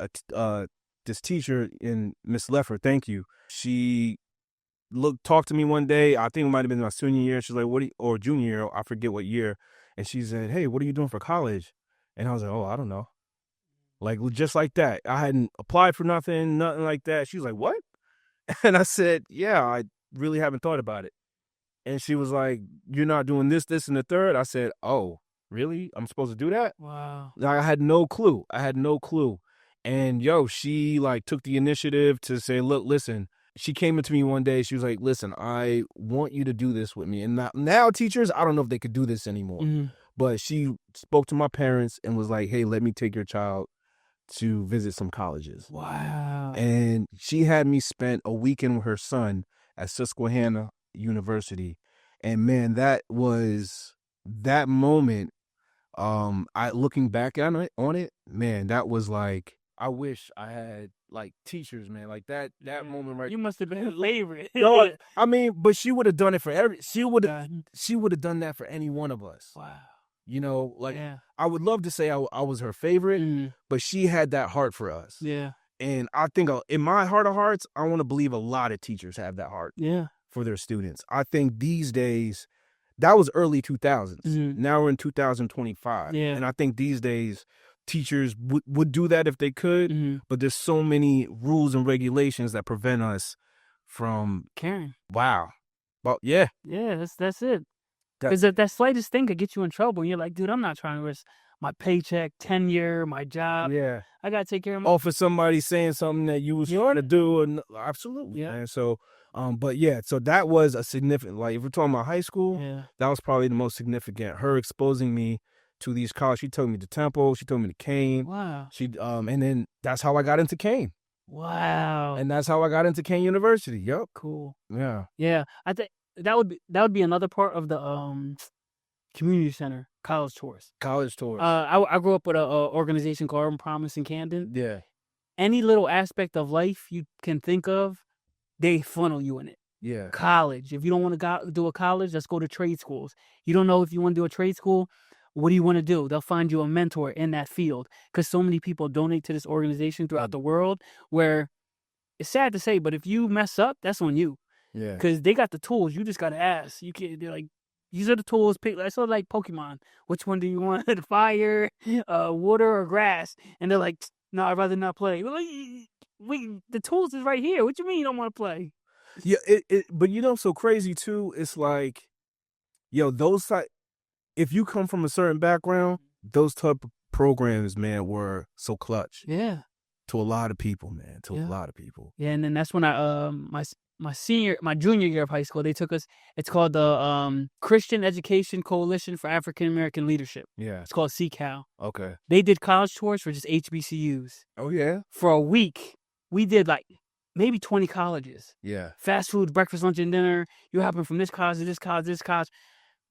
[SPEAKER 1] this teacher in Miss Leffer. Thank you. She talked to me one day. I think it might have been my senior year. She's like, or junior year, I forget what year. And she said, "Hey, what are you doing for college?" And I was like, "Oh, I don't know." Like, just like that. I hadn't applied for nothing like that. She was like, "What?" And I said, "Yeah, I really haven't thought about it." And she was like, "You're not doing this, and the third?" I said, "Oh, really? I'm supposed to do that?"
[SPEAKER 2] Wow.
[SPEAKER 1] I had no clue. And she like took the initiative to say, "Look, listen." She came up to me one day. She was like, "Listen, I want you to do this with me." And now teachers, I don't know if they could do this anymore. But she spoke to my parents and was like, "Hey, let me take your child to visit some colleges."
[SPEAKER 2] Wow.
[SPEAKER 1] And she had me spend a weekend with her son at Susquehanna University. And man, that moment, I looking back on it, man, that was like, I wish I had like teachers, man, like that moment right.
[SPEAKER 2] You must have been a favorite.
[SPEAKER 1] No, I mean, but she would have done it for she would have done that for any one of us.
[SPEAKER 2] Wow.
[SPEAKER 1] I would love to say I was her favorite, but she had that heart for us.
[SPEAKER 2] Yeah.
[SPEAKER 1] And I think in my heart of hearts, I want to believe a lot of teachers have that heart for their students. I think these days, that was early 2000s. Now we're in 2025.
[SPEAKER 2] Yeah.
[SPEAKER 1] And I think these days, teachers would do that if they could, but there's so many rules and regulations that prevent us from
[SPEAKER 2] caring.
[SPEAKER 1] Wow. Well, yeah.
[SPEAKER 2] Yeah, that's it. Because that slightest thing could get you in trouble. And you're like, dude, I'm not trying to risk my paycheck, tenure, my job.
[SPEAKER 1] Yeah.
[SPEAKER 2] I got to take care of my...
[SPEAKER 1] Oh, for somebody saying something that you was trying to do. And absolutely.
[SPEAKER 2] Yeah.
[SPEAKER 1] And so, but yeah, so that was a significant, like, if we're talking about high school, that was probably the most significant. Her exposing me to these colleges. She took me to Temple. She took me to Kane.
[SPEAKER 2] Wow.
[SPEAKER 1] And then that's how I got into Kane.
[SPEAKER 2] Wow.
[SPEAKER 1] And that's how I got into Kane University. Yep.
[SPEAKER 2] Cool.
[SPEAKER 1] Yeah.
[SPEAKER 2] Yeah. I think that would be another part of the community center college tours. I grew up with an organization called Urban Promise in Camden.
[SPEAKER 1] Yeah.
[SPEAKER 2] Any little aspect of life you can think of, they funnel you in it.
[SPEAKER 1] Yeah.
[SPEAKER 2] College. If you don't want to do a college, let's go to trade schools. You don't know if you want to do a trade school, what do you want to do? They'll find you a mentor in that field, because so many people donate to this organization throughout the world, where it's sad to say, but if you mess up, that's on you.
[SPEAKER 1] Yeah.
[SPEAKER 2] Because they got the tools. You just got to ask. You can't. They're like, these are the tools. Pick. It's sort of like Pokemon. Which one do you want? Fire, water, or grass? And they're like, no, I'd rather not play. Well, the tools is right here. What you mean you don't want to play?
[SPEAKER 1] Yeah. But so crazy too. It's like, if you come from a certain background, those type of programs, man, were so clutch.
[SPEAKER 2] Yeah.
[SPEAKER 1] To a lot of people, man. A lot of people.
[SPEAKER 2] Yeah, and then that's when I my junior year of high school, they took us. It's called the Christian Education Coalition for African American Leadership.
[SPEAKER 1] Yeah.
[SPEAKER 2] It's called CCAL.
[SPEAKER 1] Okay.
[SPEAKER 2] They did college tours for just HBCUs.
[SPEAKER 1] Oh yeah.
[SPEAKER 2] For a week, we did like maybe 20 colleges.
[SPEAKER 1] Yeah.
[SPEAKER 2] Fast food, breakfast, lunch, and dinner. You happen from this college to this college, this college.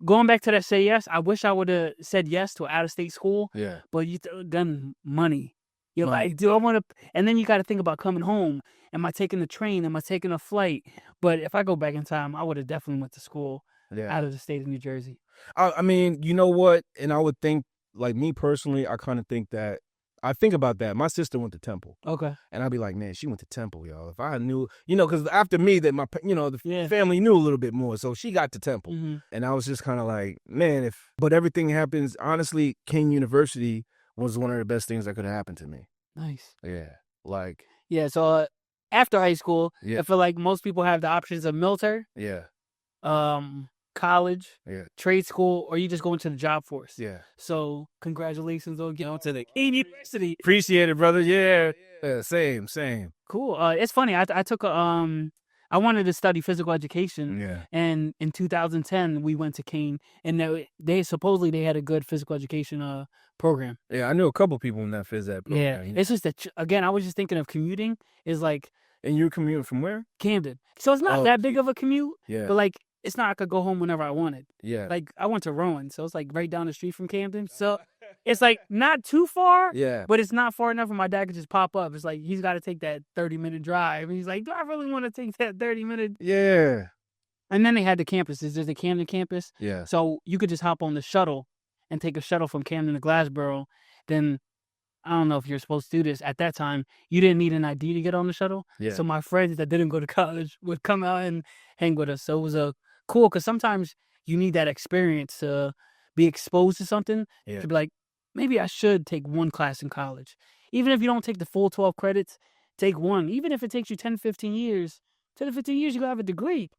[SPEAKER 2] Going back to that say yes, I wish I would have said yes to an out-of-state school.
[SPEAKER 1] Yeah.
[SPEAKER 2] But then money. You're like, do I want to? And then you got to think about coming home. Am I taking the train? Am I taking a flight? But if I go back in time, I would have definitely went to school out of the state of New Jersey.
[SPEAKER 1] I mean, you know what? And I would think, like, me personally, I kind of think that, I think about that. My sister went to Temple.
[SPEAKER 2] Okay.
[SPEAKER 1] And I'd be like, man, she went to Temple, y'all. If I knew, because after me, that the family knew a little bit more. So she got to Temple. Mm-hmm. And I was just kind of like, man, but everything happens. Honestly, King University was one of the best things that could have happened to me.
[SPEAKER 2] Nice.
[SPEAKER 1] Yeah.
[SPEAKER 2] Yeah. So after high school, I feel like most people have the options of military.
[SPEAKER 1] Yeah.
[SPEAKER 2] College.
[SPEAKER 1] Yeah.
[SPEAKER 2] Trade school, or you just go into the job force.
[SPEAKER 1] Yeah.
[SPEAKER 2] So congratulations on getting to the King University.
[SPEAKER 1] Appreciate it, brother. Yeah. Same.
[SPEAKER 2] Cool. It's funny. I took a I wanted to study physical education.
[SPEAKER 1] Yeah.
[SPEAKER 2] And in 2010, we went to Kane, and they supposedly they had a good physical education program.
[SPEAKER 1] Yeah, I knew a couple people in that phys ed
[SPEAKER 2] Yeah,
[SPEAKER 1] program.
[SPEAKER 2] it's just that again, I was just thinking of commuting is like
[SPEAKER 1] And you're commuting from where?
[SPEAKER 2] Camden, so it's not
[SPEAKER 1] Oh,
[SPEAKER 2] that big of a commute.
[SPEAKER 1] Yeah.
[SPEAKER 2] But like, it's not I could go home whenever I wanted.
[SPEAKER 1] Yeah.
[SPEAKER 2] Like I went to Rowan, so it's like right down the street from Camden. So it's like not too far,
[SPEAKER 1] Yeah.
[SPEAKER 2] but it's not far enough where my dad could just pop up. It's like he's got to take that 30-minute drive. And he's like, do I really want to take that 30-minute?
[SPEAKER 1] Yeah.
[SPEAKER 2] And then they had the campuses. There's the Camden campus.
[SPEAKER 1] Yeah.
[SPEAKER 2] So you could just hop on the shuttle and take a shuttle from Camden to Glassboro. Then I don't know if you're supposed to do this. At that time, you didn't need an ID to get on the shuttle.
[SPEAKER 1] Yeah.
[SPEAKER 2] So my friends that didn't go to college would come out and hang with us. So it was cool because sometimes you need that experience to be exposed to something.
[SPEAKER 1] Yeah.
[SPEAKER 2] To be like, maybe I should take one class in college. Even if you don't take the full 12 credits, take one. Even if it takes you 10 to 15 years, you're going to have a degree.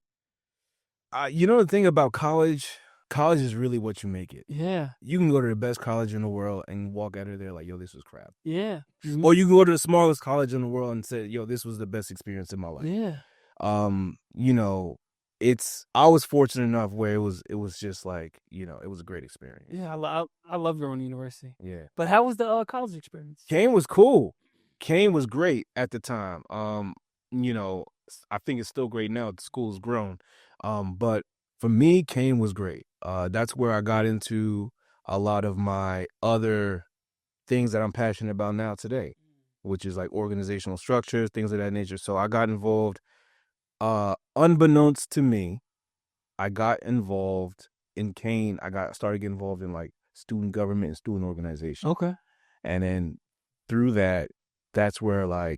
[SPEAKER 1] You know the thing about college is really what you make it.
[SPEAKER 2] Yeah.
[SPEAKER 1] You can go to the best college in the world and walk out of there like, yo, this was crap.
[SPEAKER 2] Yeah.
[SPEAKER 1] Or you can go to the smallest college in the world and say, yo, this was the best experience in my life.
[SPEAKER 2] Yeah.
[SPEAKER 1] You know, I was fortunate enough where it was just like, you know, it was a great experience.
[SPEAKER 2] Yeah, I love Rowan University.
[SPEAKER 1] Yeah.
[SPEAKER 2] But how was the college experience?
[SPEAKER 1] Kane was cool. Kane was great at the time. You know, I think it's still great now. The school's grown. But for me, Kane was great. That's where I got into a lot of my other things that I'm passionate about now today, which is like organizational structures, things of that nature. So I got involved, unbeknownst to me, I got involved in Kane. Started getting involved in like student government and student organization.
[SPEAKER 2] Okay.
[SPEAKER 1] And then through that, that's where I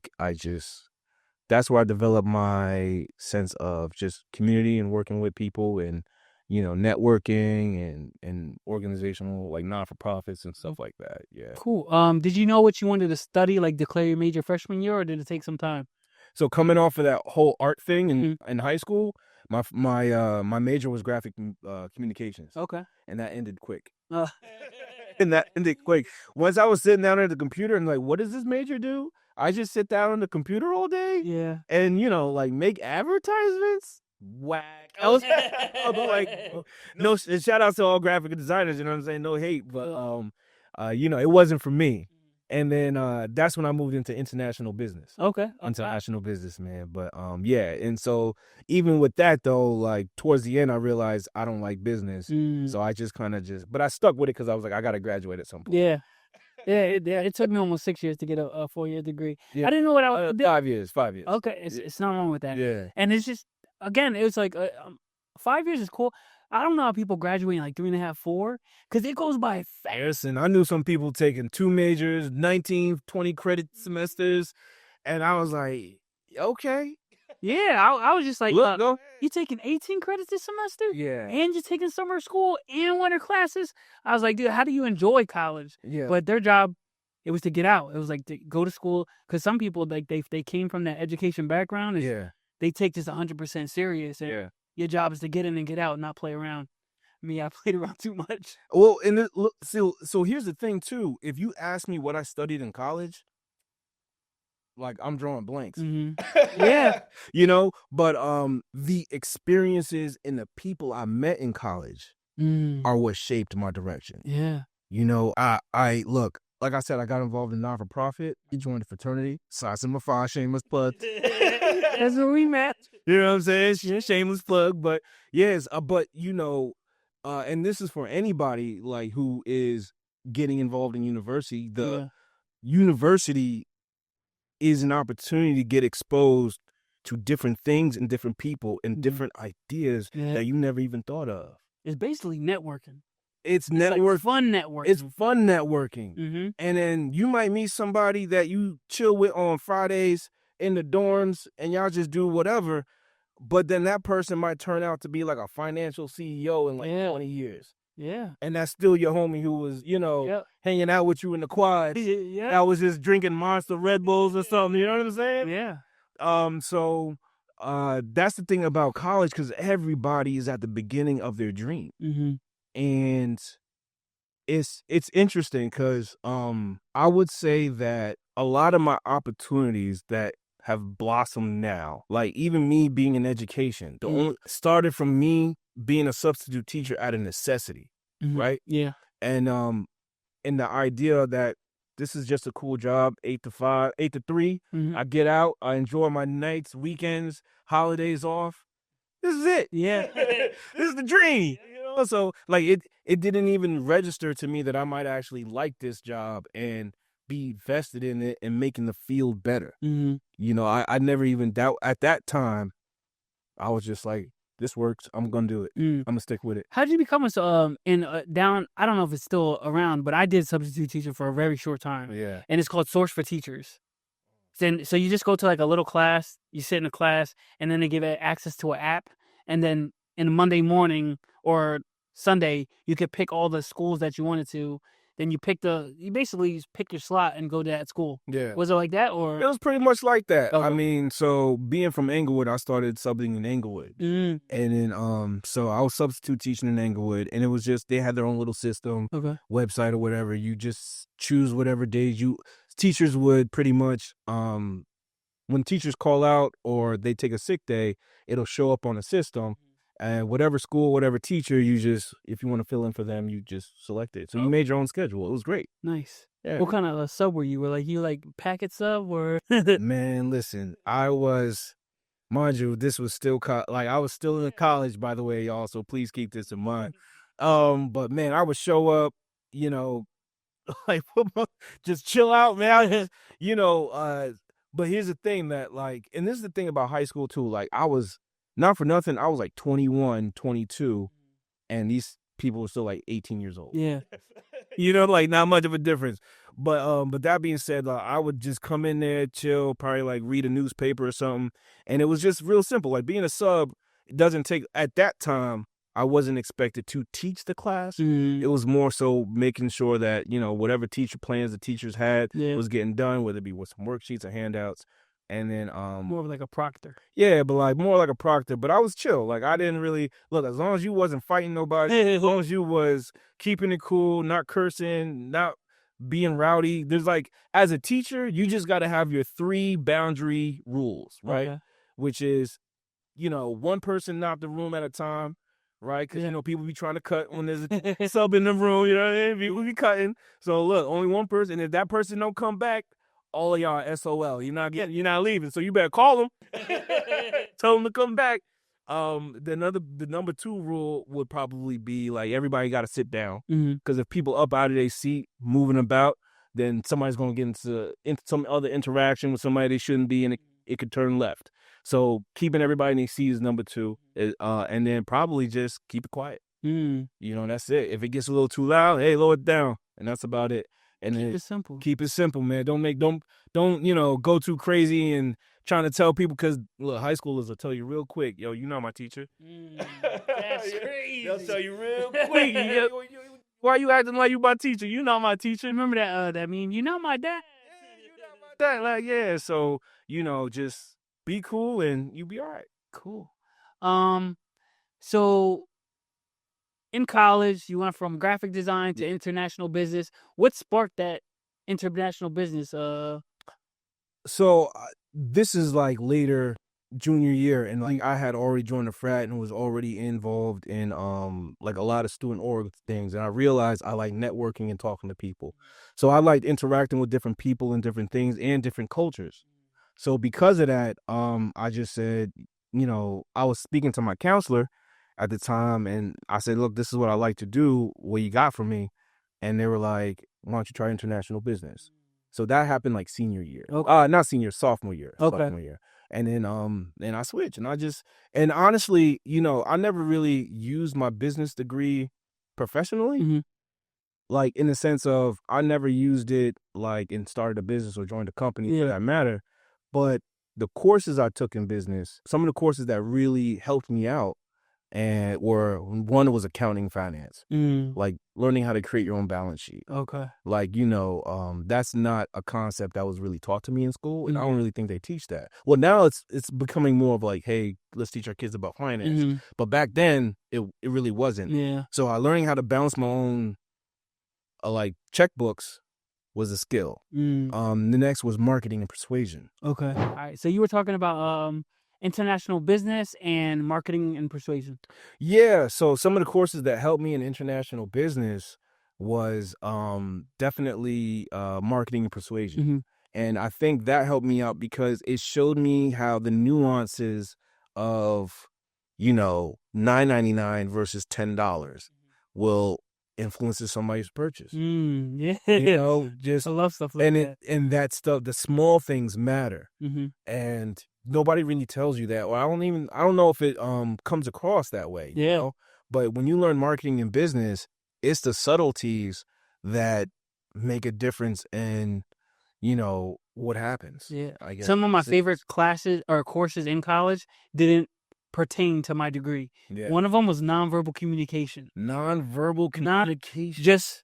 [SPEAKER 1] developed my sense of just community and working with people and, you know, networking and organizational, like non-for-profits and stuff like that. Yeah.
[SPEAKER 2] Cool. Did you know what you wanted to study, like declare your major freshman year, or did it take some time?
[SPEAKER 1] So coming off of that whole art thing in high school, my major was graphic communications.
[SPEAKER 2] Okay.
[SPEAKER 1] And that ended quick. Once I was sitting down at the computer and like, what does this major do? I just sit down on the computer all day.
[SPEAKER 2] Yeah.
[SPEAKER 1] And, you know, like make advertisements. Whack. I was like, no, shout out to all graphic designers, you know what I'm saying? No hate, but you know, it wasn't for me. And then that's when I moved into international business.
[SPEAKER 2] Okay.
[SPEAKER 1] International business, man. But yeah, and so even with that though, like towards the end I realized I don't like business. So I just but I stuck with it because I was like, I gotta graduate at some point.
[SPEAKER 2] Yeah. It took me almost 6 years to get a 4-year degree.
[SPEAKER 1] Yeah.
[SPEAKER 2] I didn't know what I was
[SPEAKER 1] 5 years.
[SPEAKER 2] Okay, it's not wrong with that.
[SPEAKER 1] Yeah.
[SPEAKER 2] And it's just, again, it was like 5 years is cool. I don't know how people graduate in like 3.5, 4, because it goes by fast.
[SPEAKER 1] And I knew some people taking 2 majors, 19, 20 credit semesters, and I was like, okay.
[SPEAKER 2] Yeah, I was just like,
[SPEAKER 1] Look, go.
[SPEAKER 2] You taking 18 credits this semester?
[SPEAKER 1] Yeah.
[SPEAKER 2] And you're taking summer school and winter classes? I was like, dude, how do you enjoy college?
[SPEAKER 1] Yeah.
[SPEAKER 2] But their job, it was to get out. It was like to go to school, because some people, like they came from that education background.
[SPEAKER 1] Yeah.
[SPEAKER 2] They take this 100% serious. And
[SPEAKER 1] Yeah.
[SPEAKER 2] your job is to get in and get out, not play around. Me, I played around too much.
[SPEAKER 1] Well, and so here's the thing too. If you ask me what I studied in college, like I'm drawing blanks.
[SPEAKER 2] Mm-hmm. Yeah.
[SPEAKER 1] You know, but the experiences and the people I met in college are what shaped my direction.
[SPEAKER 2] Yeah.
[SPEAKER 1] You know, I look, like I said, I got involved in non-for-profit. I joined a fraternity. Size and Mafa, shameless plug.
[SPEAKER 2] That's where we met.
[SPEAKER 1] You know what I'm saying? Shameless plug. But yes, but you know, and this is for anybody like who is getting involved in university. The university is an opportunity to get exposed to different things and different people and different ideas that you never even thought of.
[SPEAKER 2] It's basically networking.
[SPEAKER 1] It's network.
[SPEAKER 2] Like fun networking.
[SPEAKER 1] It's fun networking.
[SPEAKER 2] Mm-hmm.
[SPEAKER 1] And then you might meet somebody that you chill with on Fridays in the dorms and y'all just do whatever. But then that person might turn out to be like a financial CEO in like 20 years.
[SPEAKER 2] Yeah.
[SPEAKER 1] And that's still your homie who was, you know, hanging out with you in the quad.
[SPEAKER 2] Yeah.
[SPEAKER 1] That was just drinking Monster Red Bulls or something. You know what I'm saying?
[SPEAKER 2] Yeah.
[SPEAKER 1] So that's the thing about college, because everybody is at the beginning of their dream.
[SPEAKER 2] Mm-hmm.
[SPEAKER 1] And it's interesting because I would say that a lot of my opportunities that have blossomed now. Like even me being in education, the only started from me being a substitute teacher out of necessity, right?
[SPEAKER 2] Yeah.
[SPEAKER 1] And the idea that this is just a cool job, 8 to 5, 8 to 3. I get out, I enjoy my nights, weekends, holidays off. This is it.
[SPEAKER 2] Yeah.
[SPEAKER 1] This is the dream. You know? So like it didn't even register to me that I might actually like this job and be vested in it and making the field better. You know, I never even doubt at that time. I was just like, this works. I'm gonna do it. I'm gonna stick with it.
[SPEAKER 2] How did you become down? I don't know if it's still around, but I did substitute teacher for a very short time.
[SPEAKER 1] Yeah.
[SPEAKER 2] And it's called Source for Teachers. So you just go to like a little class, you sit in a class, and then they give it access to an app. And then in Monday morning or Sunday, you could pick all the schools that you wanted to. Then you basically pick your slot and go to that school.
[SPEAKER 1] Yeah.
[SPEAKER 2] Was it like that or?
[SPEAKER 1] It was pretty much like that.
[SPEAKER 2] Okay.
[SPEAKER 1] I mean, so being from Englewood, I started subbing in Englewood. And then so I was substitute teaching in Englewood, and it was just they had their own little system, website or whatever. You just choose whatever days teachers would pretty much when teachers call out or they take a sick day, it'll show up on the system. And whatever school, whatever teacher, if you want to fill in for them, you just select it. So you made your own schedule. It was great.
[SPEAKER 2] Nice.
[SPEAKER 1] Yeah.
[SPEAKER 2] What kind of a sub were you? Were you like packet sub or?
[SPEAKER 1] Man, listen, I was, mind you, this was still I was still in college, by the way, y'all. So please keep this in mind. But man, I would show up, you know, like just chill out, man. You know, but here's the thing that and this is the thing about high school too. Like I was. Not for nothing, I was like 21, 22, and these people were still like 18 years old.
[SPEAKER 2] Yeah.
[SPEAKER 1] You know, like not much of a difference. But that being said, I would just come in there, chill, probably like read a newspaper or something. And it was just real simple. Like being a sub, it doesn't take, at that time, I wasn't expected to teach the class. It was more so making sure that, you know, whatever teacher plans the teachers had was getting done, whether it be with some worksheets or handouts. And then
[SPEAKER 2] more of like a proctor.
[SPEAKER 1] Yeah, but like more like a proctor. But I was chill. Like I didn't really look, as long as you wasn't fighting nobody, as long as you was keeping it cool, not cursing, not being rowdy. There's like, as a teacher, you just got to have your 3 boundary rules, right?
[SPEAKER 2] Okay.
[SPEAKER 1] Which is, you know, one person not the room at a time, right? Because you know people be trying to cut when there's a sub in the room. You know what I mean? People be cutting. So look, only one person. If that person don't come back, all of y'all are SOL. You're not leaving. So you better call them. Tell them to come back. The number 2 rule would probably be like everybody got to sit down. Because if people up out of their seat moving about, then somebody's gonna get into some other interaction with somebody they shouldn't be, and it could turn left. So keeping everybody in their seat is number 2. And then probably just keep it quiet. You know, that's it. If it gets a little too loud, hey, lower it down, and that's about it. And
[SPEAKER 2] keep it simple.
[SPEAKER 1] Keep it simple, man. Don't you know, go too crazy and trying to tell people, because look, high schoolers will tell you real quick, yo, you not my teacher.
[SPEAKER 2] That's crazy.
[SPEAKER 1] They'll tell you real quick. Why you acting like you my teacher? You not my teacher.
[SPEAKER 2] Remember that meme? You not my dad.
[SPEAKER 1] Yeah, you not my dad. Like, yeah. So, you know, just be cool and you be all right.
[SPEAKER 2] Cool. So in college, you went from graphic design to international business. What sparked that international business?
[SPEAKER 1] So this is like later junior year, and like I had already joined a frat and was already involved in like a lot of student org things, and I realized I like networking and talking to people. So I liked interacting with different people and different things and different cultures. So because of that, I just said, you know, I was speaking to my counselor at the time, and I said, look, this is what I like to do. What you got for me? And they were like, why don't you try international business? So that happened like senior year.
[SPEAKER 2] Okay.
[SPEAKER 1] Not senior, sophomore year.
[SPEAKER 2] Okay.
[SPEAKER 1] Sophomore year. And then I switched, and honestly, you know, I never really used my business degree professionally. Like in the sense of I never used it like and started a business or joined a company for that matter. But the courses I took in business, some of the courses that really helped me out, and one was accounting finance, like learning how to create your own balance sheet.
[SPEAKER 2] Okay.
[SPEAKER 1] Like, you know, that's not a concept that was really taught to me in school, and I don't really think they teach that. Well, now it's becoming more of like, hey, let's teach our kids about finance. But back then, it really wasn't.
[SPEAKER 2] Yeah.
[SPEAKER 1] So I learning how to balance my own like checkbooks was a skill.
[SPEAKER 2] Mm.
[SPEAKER 1] The next was marketing and persuasion.
[SPEAKER 2] Okay. All right. So you were talking about international business and marketing and persuasion.
[SPEAKER 1] Yeah, so some of the courses that helped me in international business was definitely marketing and persuasion.
[SPEAKER 2] Mm-hmm.
[SPEAKER 1] And I think that helped me out because it showed me how the nuances of, $9.99 versus $10 will influence somebody's purchase.
[SPEAKER 2] Yeah.
[SPEAKER 1] Just
[SPEAKER 2] I love stuff like that.
[SPEAKER 1] and that stuff, the small things matter.
[SPEAKER 2] Mm-hmm.
[SPEAKER 1] And nobody really tells you that, or I don't know if it comes across that way.
[SPEAKER 2] Yeah.
[SPEAKER 1] But when you learn marketing and business, it's the subtleties that make a difference in what happens.
[SPEAKER 2] Yeah.
[SPEAKER 1] I guess
[SPEAKER 2] Some of my favorite classes or courses in college didn't pertain to my degree.
[SPEAKER 1] Yeah.
[SPEAKER 2] One of them was nonverbal communication.
[SPEAKER 1] Nonverbal communication.
[SPEAKER 2] Just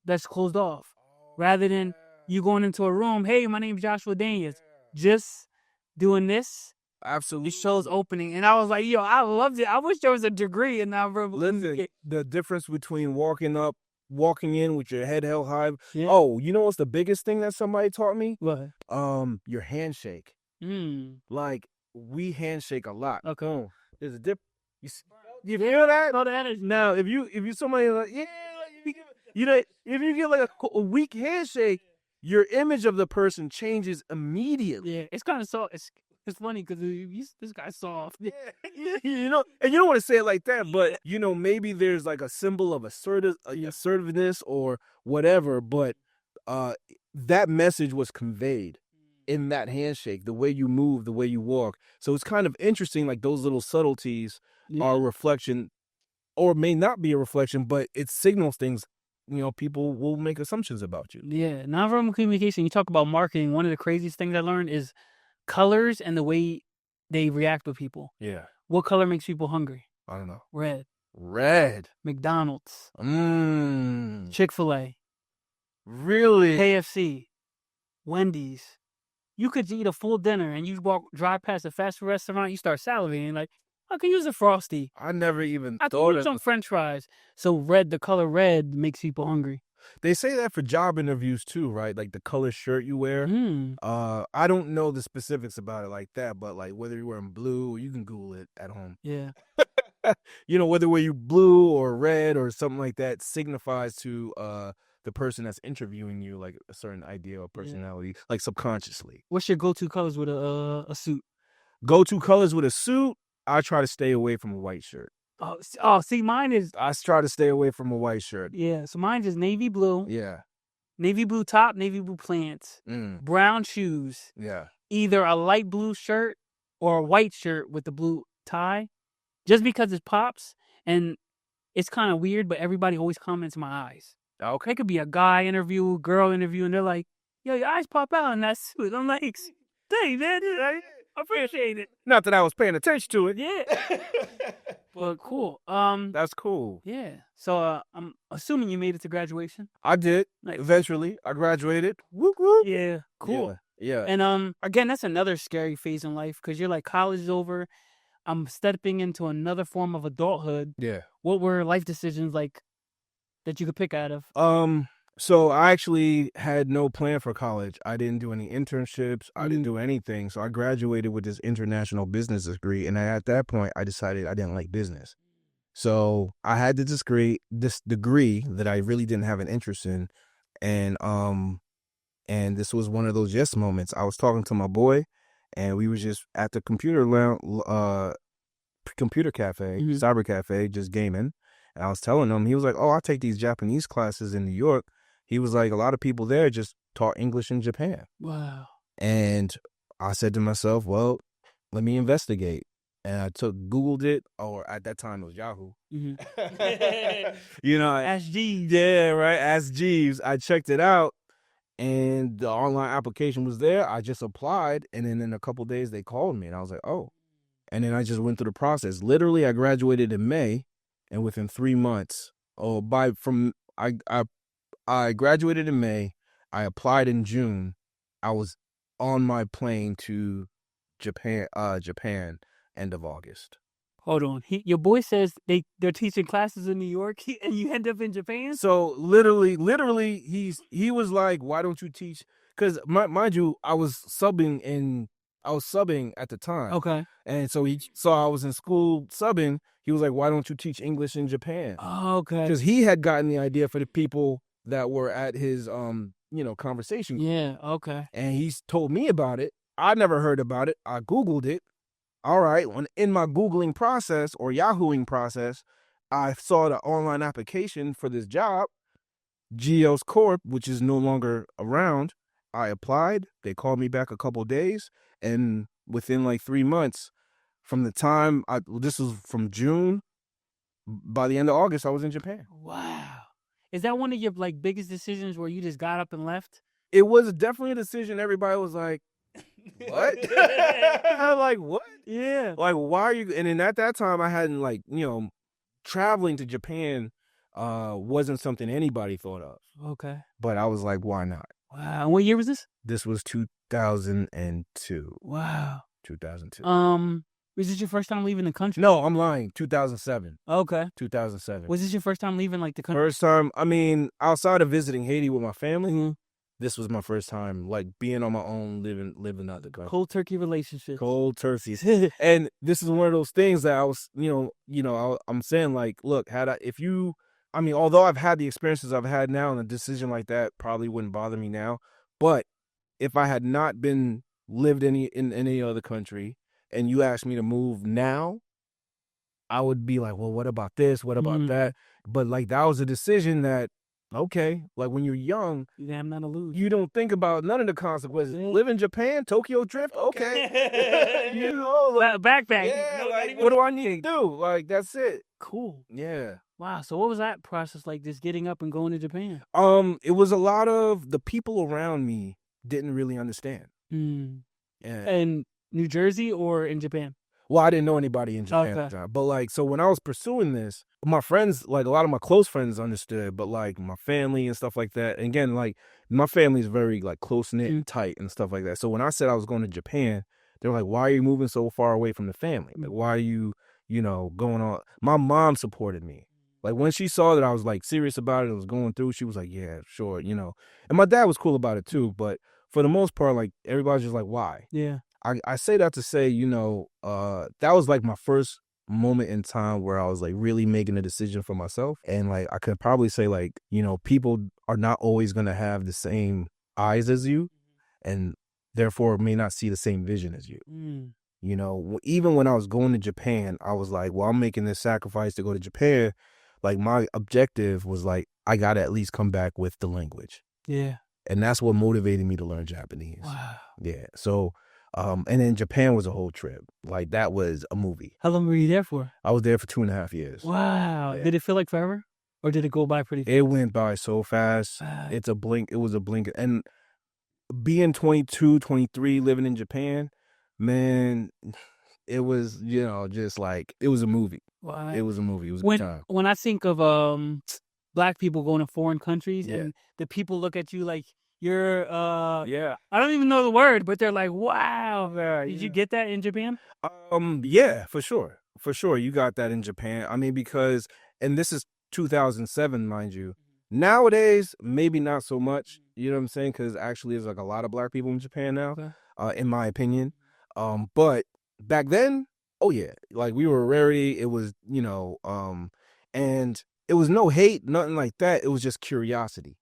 [SPEAKER 2] that's closed off. Rather than you going into a room, hey, my name's Joshua Daniels. Just doing this.
[SPEAKER 1] Absolutely.
[SPEAKER 2] It shows opening. And I was like, yo, I loved it. I wish there was a degree in nonverbal communication.
[SPEAKER 1] The difference between walking in with your head held high.
[SPEAKER 2] Yeah.
[SPEAKER 1] Oh, you know what's the biggest thing that somebody taught me?
[SPEAKER 2] What?
[SPEAKER 1] Your handshake. Like, we handshake a lot.
[SPEAKER 2] Okay.
[SPEAKER 1] There's a dip. You feel that?
[SPEAKER 2] Oh, the energy.
[SPEAKER 1] Now, if you somebody like, yeah, if you get like a weak handshake, your image of the person changes immediately.
[SPEAKER 2] Yeah, it's kind of soft. It's funny because this guy's soft.
[SPEAKER 1] Yeah, and you don't want to say it like that, but maybe there's like a symbol of assertiveness or whatever, but that message was conveyed in that handshake, the way you move, the way you walk. So it's kind of interesting, like those little subtleties are a reflection, or may not be a reflection, but it signals things. People will make assumptions about you.
[SPEAKER 2] Yeah, nonverbal communication. You talk about marketing. One of the craziest things I learned is colors and the way they react with people.
[SPEAKER 1] Yeah.
[SPEAKER 2] What color makes people hungry?
[SPEAKER 1] I don't know.
[SPEAKER 2] Red.
[SPEAKER 1] McDonald's.
[SPEAKER 2] Chick-fil-A.
[SPEAKER 1] Really?
[SPEAKER 2] KFC. Wendy's. You could eat a full dinner and you drive past a fast food restaurant, you start salivating like, I can use a Frosty.
[SPEAKER 1] I never even
[SPEAKER 2] I
[SPEAKER 1] thought
[SPEAKER 2] can use some French fries. So the color red makes people hungry.
[SPEAKER 1] They say that for job interviews too, right? Like the color shirt you wear. I don't know the specifics about it like that, but like whether you're wearing blue, you can Google it at home.
[SPEAKER 2] Yeah.
[SPEAKER 1] Whether you blue or red or something like that signifies to the person that's interviewing you like a certain idea or personality, like subconsciously.
[SPEAKER 2] What's your go-to colors with a suit?
[SPEAKER 1] Go-to colors with a suit? I try to stay away from a white shirt.
[SPEAKER 2] Oh, see, mine is...
[SPEAKER 1] I try to stay away from a white shirt.
[SPEAKER 2] Yeah, so mine is navy blue.
[SPEAKER 1] Yeah.
[SPEAKER 2] Navy blue top, navy blue pants. Brown shoes.
[SPEAKER 1] Yeah.
[SPEAKER 2] Either a light blue shirt or a white shirt with the blue tie. Just because it pops, and it's kind of weird, but everybody always comments my eyes.
[SPEAKER 1] Okay.
[SPEAKER 2] It could be a guy interview, girl interview, and they're like, yo, your eyes pop out in that suit. I'm like, dang, man, I appreciate it.
[SPEAKER 1] Not that I was paying attention to it.
[SPEAKER 2] Yeah. Well, cool.
[SPEAKER 1] That's cool.
[SPEAKER 2] Yeah. So I'm assuming you made it to graduation.
[SPEAKER 1] I did.
[SPEAKER 2] Nice.
[SPEAKER 1] Eventually, I graduated. Whoop, whoop.
[SPEAKER 2] Yeah. Cool.
[SPEAKER 1] Yeah.
[SPEAKER 2] And again, that's another scary phase in life because you're like, college is over. I'm stepping into another form of adulthood.
[SPEAKER 1] Yeah.
[SPEAKER 2] What were life decisions like that you could pick out of?
[SPEAKER 1] So I actually had no plan for college. I didn't do any internships. I didn't do anything. So I graduated with this international business degree. And at that point, I decided I didn't like business. So I had this degree that I really didn't have an interest in. And this was one of those yes moments. I was talking to my boy, and we was just at the computer cafe, cyber cafe, just gaming. And I was telling him, he was like, oh, I take these Japanese classes in New York. He was like, a lot of people there just taught English in Japan.
[SPEAKER 2] Wow.
[SPEAKER 1] And I said to myself, well, let me investigate. And I Googled it, or at that time it was Yahoo.
[SPEAKER 2] Ask Jeeves.
[SPEAKER 1] Yeah, right. Ask Jeeves. I checked it out, and the online application was there. I just applied, and then in a couple of days they called me, and I was like, oh. And then I just went through the process. Literally, I graduated in May, and within 3 months, I graduated in May. I applied in June. I was on my plane to Japan end of August.
[SPEAKER 2] Hold on. Your boy says they're teaching classes in New York and you end up in Japan?
[SPEAKER 1] So literally, he was like, "Why don't you teach?" Because mind you, I was subbing at the time.
[SPEAKER 2] Okay.
[SPEAKER 1] And so he saw I was in school subbing. He was like, "Why don't you teach English in Japan?"
[SPEAKER 2] Oh, okay.
[SPEAKER 1] Because he had gotten the idea for the people that were at his conversation.
[SPEAKER 2] Yeah, okay.
[SPEAKER 1] And he's told me about it. I never heard about it. I Googled it. All right. In my Googling process or Yahooing process, I saw the online application for this job, Geos Corp, which is no longer around. I applied. They called me back a couple days. And within like 3 months from the time this was from June, by the end of August, I was in Japan.
[SPEAKER 2] Wow. Is that one of your like biggest decisions where you just got up and left?
[SPEAKER 1] It was definitely a decision. Everybody was like, what? I'm like, what?
[SPEAKER 2] Yeah.
[SPEAKER 1] Like, why are you? And then at that time, I hadn't traveling to Japan wasn't something anybody thought of.
[SPEAKER 2] Okay.
[SPEAKER 1] But I was like, why not?
[SPEAKER 2] Wow. And what year was this?
[SPEAKER 1] This was 2002.
[SPEAKER 2] Wow.
[SPEAKER 1] 2002.
[SPEAKER 2] Was this your first time leaving the country?
[SPEAKER 1] No, I'm lying. 2007.
[SPEAKER 2] Okay.
[SPEAKER 1] 2007.
[SPEAKER 2] Was this your first time leaving like the country?
[SPEAKER 1] First time, I mean, outside of visiting Haiti with my family,
[SPEAKER 2] Mm-hmm.
[SPEAKER 1] this was my first time, like, being on my own, living out the country.
[SPEAKER 2] Cold turkey relationship.
[SPEAKER 1] Cold turkeys. And this is one of those things that I was, I'm saying, like, look, although I've had the experiences I've had now, and a decision like that probably wouldn't bother me now, but if I had not been lived in any other country and you asked me to move now, I would be like, well, what about this? What about that? But like, that was a decision that, okay, like when you're young,
[SPEAKER 2] I'm not a loser.
[SPEAKER 1] you don't think about none of the consequences. Live in Japan, Tokyo drift, okay.
[SPEAKER 2] Backpack.
[SPEAKER 1] Yeah, like, what do I need to do? Like, that's it.
[SPEAKER 2] Cool.
[SPEAKER 1] Yeah.
[SPEAKER 2] Wow. So what was that process like, just getting up and going to Japan?
[SPEAKER 1] It was a lot of the people around me didn't really understand. Yeah.
[SPEAKER 2] In New Jersey or in Japan?
[SPEAKER 1] Well, I didn't know anybody in Japan at the time. But like, so when I was pursuing this, my friends, like a lot of my close friends understood, but like my family and stuff like that. And again, like my family is very like close knit and tight and stuff like that. So when I said I was going to Japan, they were like, why are you moving so far away from the family? Like, why are you, going on? My mom supported me. Like when she saw that I was like serious about it, I was going through, she was like, yeah, sure, And my dad was cool about it too. But for the most part, like everybody's just like, why?
[SPEAKER 2] Yeah.
[SPEAKER 1] I say that to say, that was like my first moment in time where I was like really making a decision for myself. And like, I could probably say like, people are not always going to have the same eyes as you and therefore may not see the same vision as you. Even when I was going to Japan, I was like, well, I'm making this sacrifice to go to Japan. Like my objective was like, I got to at least come back with the language.
[SPEAKER 2] Yeah.
[SPEAKER 1] And that's what motivated me to learn Japanese.
[SPEAKER 2] Wow.
[SPEAKER 1] Yeah. So, and then Japan was a whole trip. Like that was a movie.
[SPEAKER 2] How long were you there for?
[SPEAKER 1] I was there for 2.5 years.
[SPEAKER 2] Wow. Yeah. Did it feel like forever? Or did it go by pretty fast?
[SPEAKER 1] It went by so fast. Wow. It was a blink. And being 22, 23, living in Japan, man, it was, just like, it was a movie.
[SPEAKER 2] Wow.
[SPEAKER 1] It was a movie. It was a good time.
[SPEAKER 2] When I think of Black people going to foreign countries and the people look at you like, you're I don't even know the word, but they're like, wow. Did you get that in Japan?
[SPEAKER 1] Yeah, for sure. For sure. You got that in Japan. I mean, because, and this is 2007, mind you. Nowadays, maybe not so much. You know what I'm saying? Because actually there's like a lot of Black people in Japan now, in my opinion. But back then, oh yeah, like we were a rarity. It was, and it was no hate, nothing like that. It was just curiosity.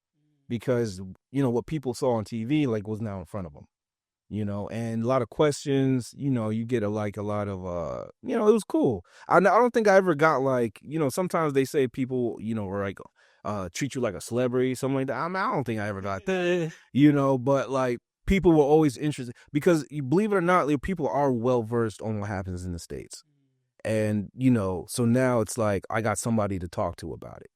[SPEAKER 1] Because, what people saw on TV, like, was now in front of them, and a lot of questions, you get a lot of, it was cool. I don't think I ever got like, sometimes they say people, were like, treat you like a celebrity, something like that. I don't think I ever got that, but like people were always interested because you believe it or not, like, people are well-versed on what happens in the States. And, so now it's like, I got somebody to talk to about it.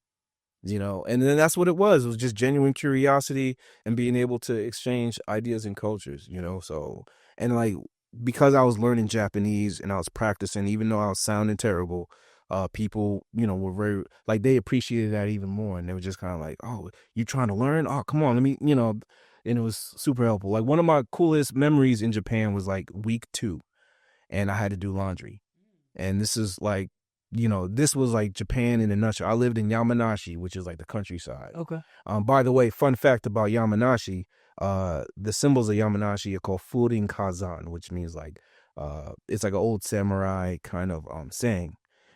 [SPEAKER 1] And then that's what it was. It was just genuine curiosity and being able to exchange ideas and cultures, so, and like, because I was learning Japanese and I was practicing, even though I was sounding terrible, people, were very, like, they appreciated that even more. And they were just kind of like, oh, you trying to learn? Oh, come on, let me, and it was super helpful. Like one of my coolest memories in Japan was like week 2 and I had to do laundry. And this is like, this was like Japan in a nutshell. I lived in Yamanashi, which is like the countryside.
[SPEAKER 2] Okay.
[SPEAKER 1] By the way, fun fact about Yamanashi, the symbols of Yamanashi are called Furin Kazan, which means like, it's like an old samurai kind of saying.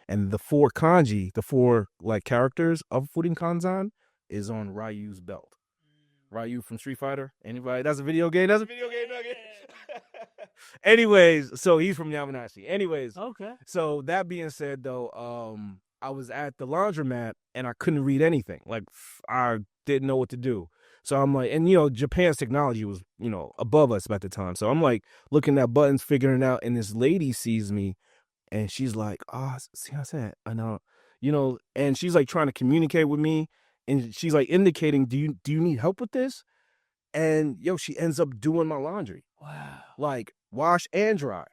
[SPEAKER 1] And the 4 kanji, the 4 like characters of Furin Kazan is on Ryu's belt. Ryu from Street Fighter. Anybody? That's a video game. That's a video game nugget. Anyways, so he's from Yamanashi. Anyways,
[SPEAKER 2] Okay.
[SPEAKER 1] so that being said, though, I was at the laundromat and I couldn't read anything. Like I didn't know what to do. So I'm like, and Japan's technology was above us at the time. So I'm like looking at buttons, figuring it out, and this lady sees me, and she's like, "Ah, see, I said, I know, and she's like trying to communicate with me. And she's like indicating, do you need help with this? And she ends up doing my laundry.
[SPEAKER 2] Wow.
[SPEAKER 1] Like wash and dry.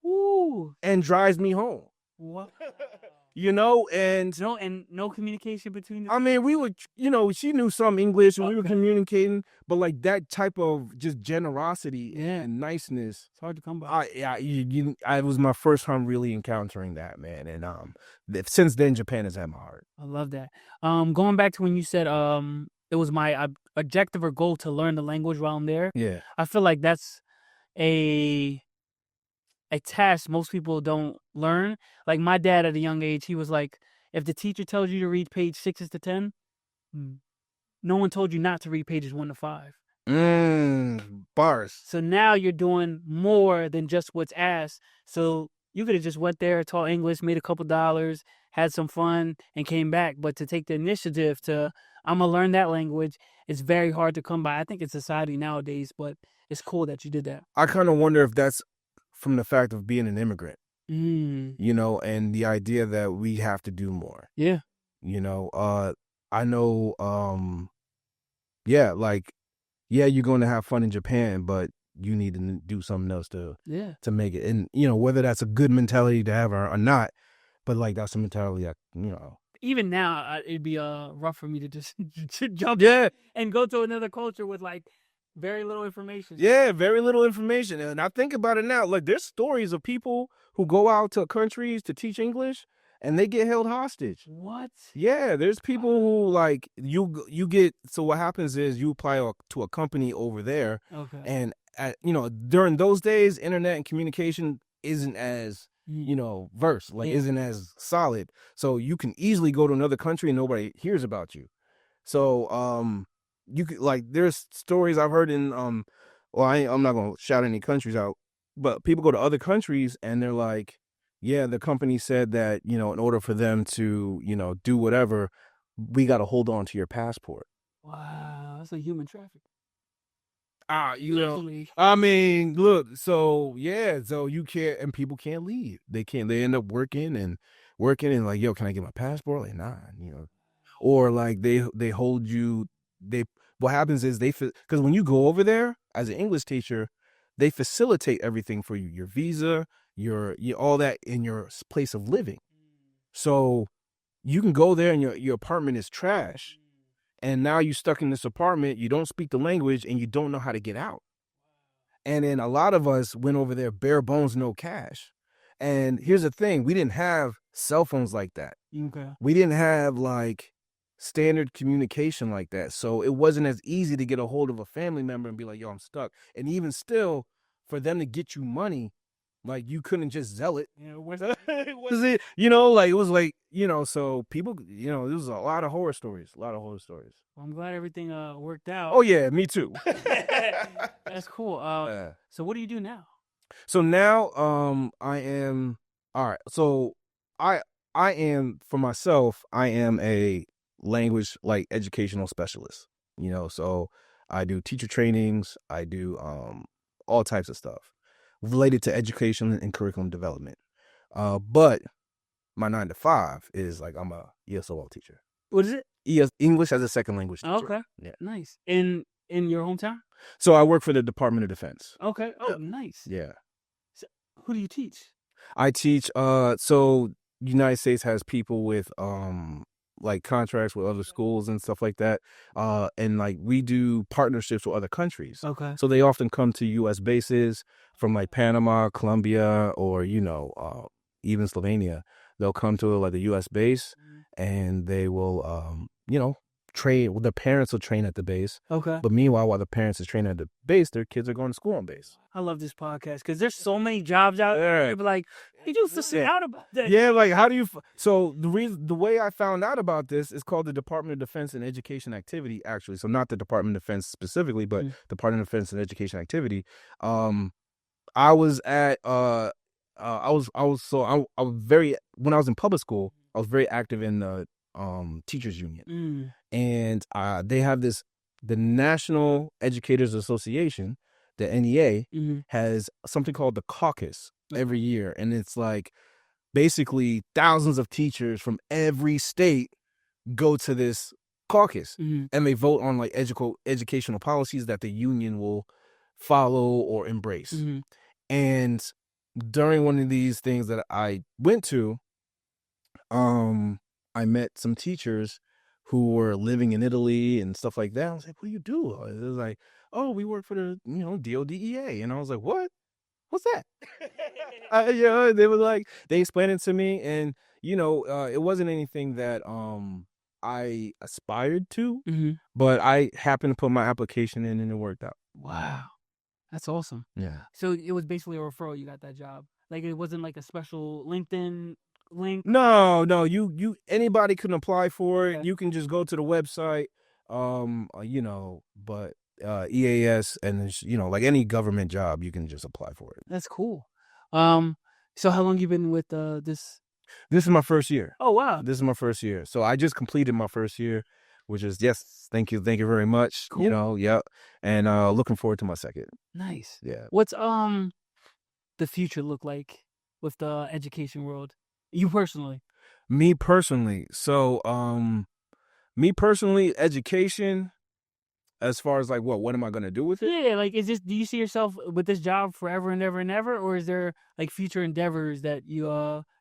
[SPEAKER 2] Woo.
[SPEAKER 1] And drives me home.
[SPEAKER 2] What?
[SPEAKER 1] And
[SPEAKER 2] no communication between the
[SPEAKER 1] I mean, we would, she knew some English and we were communicating, but like that type of just generosity and niceness.
[SPEAKER 2] It's hard to come by.
[SPEAKER 1] I was my first time really encountering that, man. And since then, Japan has had my heart.
[SPEAKER 2] I love that. Going back to when you said it was my objective or goal to learn the language while I'm there.
[SPEAKER 1] Yeah.
[SPEAKER 2] I feel like that's a task most people don't learn. Like my dad at a young age, he was like, if the teacher tells you to read page 6 to 10, no one told you not to read pages 1 to 5.
[SPEAKER 1] Bars.
[SPEAKER 2] So now you're doing more than just what's asked. So you could have just went there, taught English, made a couple dollars, had some fun, and came back. But to take the initiative to, I'm going to learn that language, it's very hard to come by. I think it's society nowadays, but it's cool that you did that.
[SPEAKER 1] I kind of wonder if that's from the fact of being an immigrant,
[SPEAKER 2] Mm.
[SPEAKER 1] And the idea that we have to do more.
[SPEAKER 2] Yeah.
[SPEAKER 1] I know, you're going to have fun in Japan, but you need to do something else to make it. And, whether that's a good mentality to have or not, but like that's a mentality
[SPEAKER 2] Even now, it'd be rough for me to just jump and go to another culture with like very little information.
[SPEAKER 1] Yeah, very little information. And I think about it now. Like, there's stories of people who go out to countries to teach English and they get held hostage.
[SPEAKER 2] What?
[SPEAKER 1] Yeah, there's people who like you get. So what happens is you apply to a company over there, and during those days, internet and communication isn't as versed, isn't as solid. So you can easily go to another country and nobody hears about you. So you could there's stories I've heard in I'm not gonna shout any countries out, but people go to other countries and they're like, yeah, the company said that in order for them to do whatever, we got to hold on to your passport.
[SPEAKER 2] Wow, that's a human traffic.
[SPEAKER 1] I mean, look, so you can't, and people can't leave. They end up working and like, yo, can I get my passport? Like, nah, or like they hold you. What happens is because when you go over there as an English teacher, they facilitate everything for you, your visa, your all that in your place of living. So you can go there and your apartment is trash. And now you're stuck in this apartment, you don't speak the language, and you don't know how to get out. And then a lot of us went over there bare bones, no cash. And here's the thing, we didn't have cell phones like that.
[SPEAKER 2] Okay.
[SPEAKER 1] We didn't have like standard communication like that. So it wasn't as easy to get a hold of a family member and be like, yo, I'm stuck. And even still, for them to get you money, like you couldn't just sell it.
[SPEAKER 2] Yeah,
[SPEAKER 1] it was it, it was like, so people, there was a lot of horror stories. Well,
[SPEAKER 2] I'm glad everything worked out.
[SPEAKER 1] Oh yeah, me too.
[SPEAKER 2] That's cool. So what do you do now?
[SPEAKER 1] So now, I am, all right. So I am, for myself, I am a language educational specialist, so I do teacher trainings. I do all types of stuff related to education and curriculum development. But my 9 to 5 is I'm a ESOL teacher.
[SPEAKER 2] What is it?
[SPEAKER 1] English as a second language teacher.
[SPEAKER 2] Okay.
[SPEAKER 1] Yeah.
[SPEAKER 2] Nice. In your hometown?
[SPEAKER 1] So I work for the Department of Defense.
[SPEAKER 2] Okay. Oh, nice.
[SPEAKER 1] Yeah.
[SPEAKER 2] So who do you teach?
[SPEAKER 1] I teach, so United States has people with contracts with other schools and stuff like that. And we do partnerships with other countries.
[SPEAKER 2] Okay.
[SPEAKER 1] So they often come to US bases from Panama, Colombia, or, even Slovenia, they'll come to like the U.S. base, and they will, train. Well, their parents will train at the base.
[SPEAKER 2] Okay.
[SPEAKER 1] But meanwhile, while the parents is training at the base, their kids are going to school on base.
[SPEAKER 2] I love this podcast because there's so many jobs out there. People like, you just listen out about that.
[SPEAKER 1] Yeah, like how do you? So the way I found out about this is called the Department of Defense and Education Activity. Actually, so not the Department of Defense specifically, but Department of Defense and Education Activity. I was at I was very, when I was in public school, I was very active in the teachers union, and they have the National Educators Association, the NEA, has something called the caucus every year, and it's like basically thousands of teachers from every state go to this caucus, and they vote on like educational policies that the union will follow or embrace. And during one of these things that I went to, I met some teachers who were living in Italy and stuff like that. I was like, what do you do? It was like, oh, we work for the, DODEA. And I was like, what? What's that? They were like, they explained it to me. And, it wasn't anything that I aspired to, but I happened to put my application in and it worked out.
[SPEAKER 2] Wow. That's awesome.
[SPEAKER 1] Yeah.
[SPEAKER 2] So it was basically a referral. You got that job. Like it wasn't like a special LinkedIn link.
[SPEAKER 1] No, you anybody can apply for it.
[SPEAKER 2] Okay.
[SPEAKER 1] You can just go to the website, but EAS, and there's, like any government job, you can just apply for it.
[SPEAKER 2] That's cool. So how long you been with this?
[SPEAKER 1] This is my first year.
[SPEAKER 2] Oh wow.
[SPEAKER 1] This is my first year. So I just completed my first year, which is, yes, thank you very much.
[SPEAKER 2] Cool.
[SPEAKER 1] Yeah. And looking forward to my second.
[SPEAKER 2] Nice.
[SPEAKER 1] Yeah.
[SPEAKER 2] What's the future look like with the education world? You personally?
[SPEAKER 1] Me personally. So education, as far as like what am I gonna do with it?
[SPEAKER 2] Yeah, like do you see yourself with this job forever and ever and ever, or is there like future endeavors that you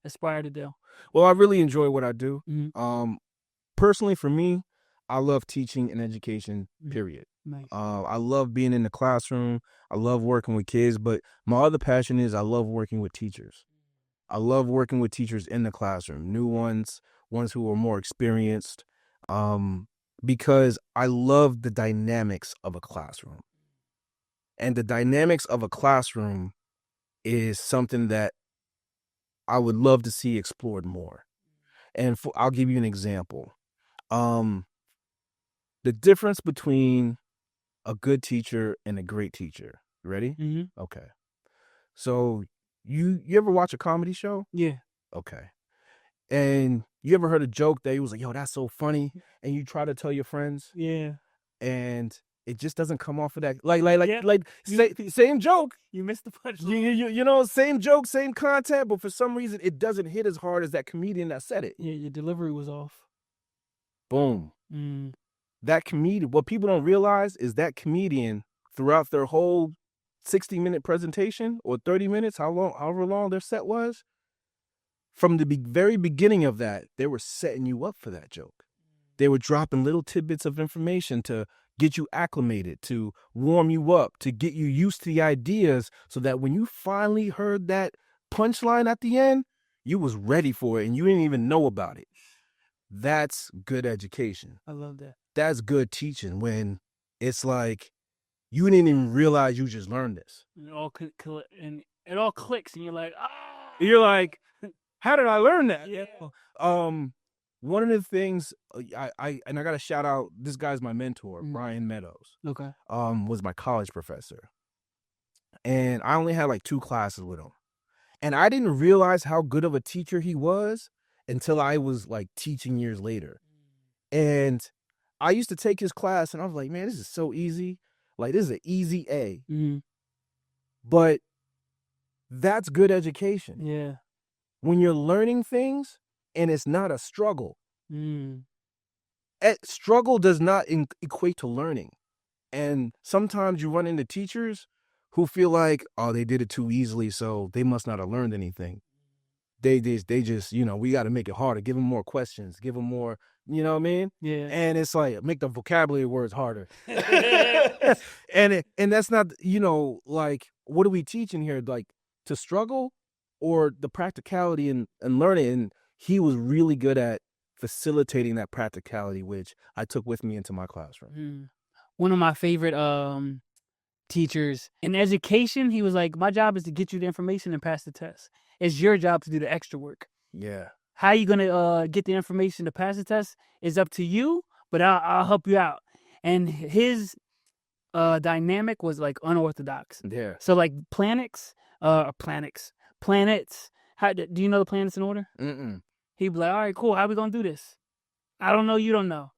[SPEAKER 2] aspire to do?
[SPEAKER 1] Well, I really enjoy what I do.
[SPEAKER 2] Mm-hmm.
[SPEAKER 1] Personally, for me, I love teaching and education, period.
[SPEAKER 2] Nice.
[SPEAKER 1] I love being in the classroom. I love working with kids, but my other passion is I love working with teachers. I love working with teachers in the classroom, new ones who are more experienced, because I love the dynamics of a classroom. And the dynamics of a classroom is something that I would love to see explored more. And I'll give you an example. The difference between a good teacher and a great teacher. You ready?
[SPEAKER 2] Mm-hmm.
[SPEAKER 1] Okay. So you ever watch a comedy show?
[SPEAKER 2] Yeah.
[SPEAKER 1] Okay. And you ever heard a joke that you was like, yo, that's so funny, and you try to tell your friends?
[SPEAKER 2] Yeah.
[SPEAKER 1] And it just doesn't come off of that. Same joke.
[SPEAKER 2] You missed the punchline.
[SPEAKER 1] Same joke, same content, but for some reason it doesn't hit as hard as that comedian that said it.
[SPEAKER 2] Yeah, your delivery was off.
[SPEAKER 1] Boom. That comedian, what people don't realize is that comedian, throughout their whole 60-minute presentation or 30 minutes, however long their set was, from the very beginning of that, they were setting you up for that joke. They were dropping little tidbits of information to get you acclimated, to warm you up, to get you used to the ideas, so that when you finally heard that punchline at the end, you was ready for it and you didn't even know about it. That's good education.
[SPEAKER 2] I love that.
[SPEAKER 1] That's good teaching, when it's like you didn't even realize you just learned this.
[SPEAKER 2] And it all clicks, and you're like,
[SPEAKER 1] You're like, how did I learn that?
[SPEAKER 2] Yeah.
[SPEAKER 1] One of the things I gotta shout out, this guy's my mentor, Brian Meadows.
[SPEAKER 2] Okay.
[SPEAKER 1] Was my college professor, and I only had like 2 classes with him, and I didn't realize how good of a teacher he was until I was like teaching years later. And I used to take his class, and I was like, man, this is so easy. Like, this is an easy A.
[SPEAKER 2] Mm-hmm.
[SPEAKER 1] But that's good education.
[SPEAKER 2] Yeah.
[SPEAKER 1] When you're learning things and it's not a struggle. Struggle does not equate to learning. And sometimes you run into teachers who feel like, oh, they did it too easily, so they must not have learned anything. They just, we got to make it harder. Give them more questions. Give them more, you know what I mean?
[SPEAKER 2] Yeah.
[SPEAKER 1] And it's like, make the vocabulary words harder. And that's not, like, what are we teaching here? Like, to struggle or the practicality and learning. And he was really good at facilitating that practicality, which I took with me into my classroom.
[SPEAKER 2] One of my favorite teachers in education, he was like, my job is to get you the information and pass the test. It's your job to do the extra work.
[SPEAKER 1] Yeah.
[SPEAKER 2] How you gonna get the information to pass the test is up to you, but I'll help you out. And his dynamic was like unorthodox.
[SPEAKER 1] Yeah.
[SPEAKER 2] So like planets. How do you know the planets in order? He'd be like, all right, cool. How we gonna do this? I don't know. You don't know.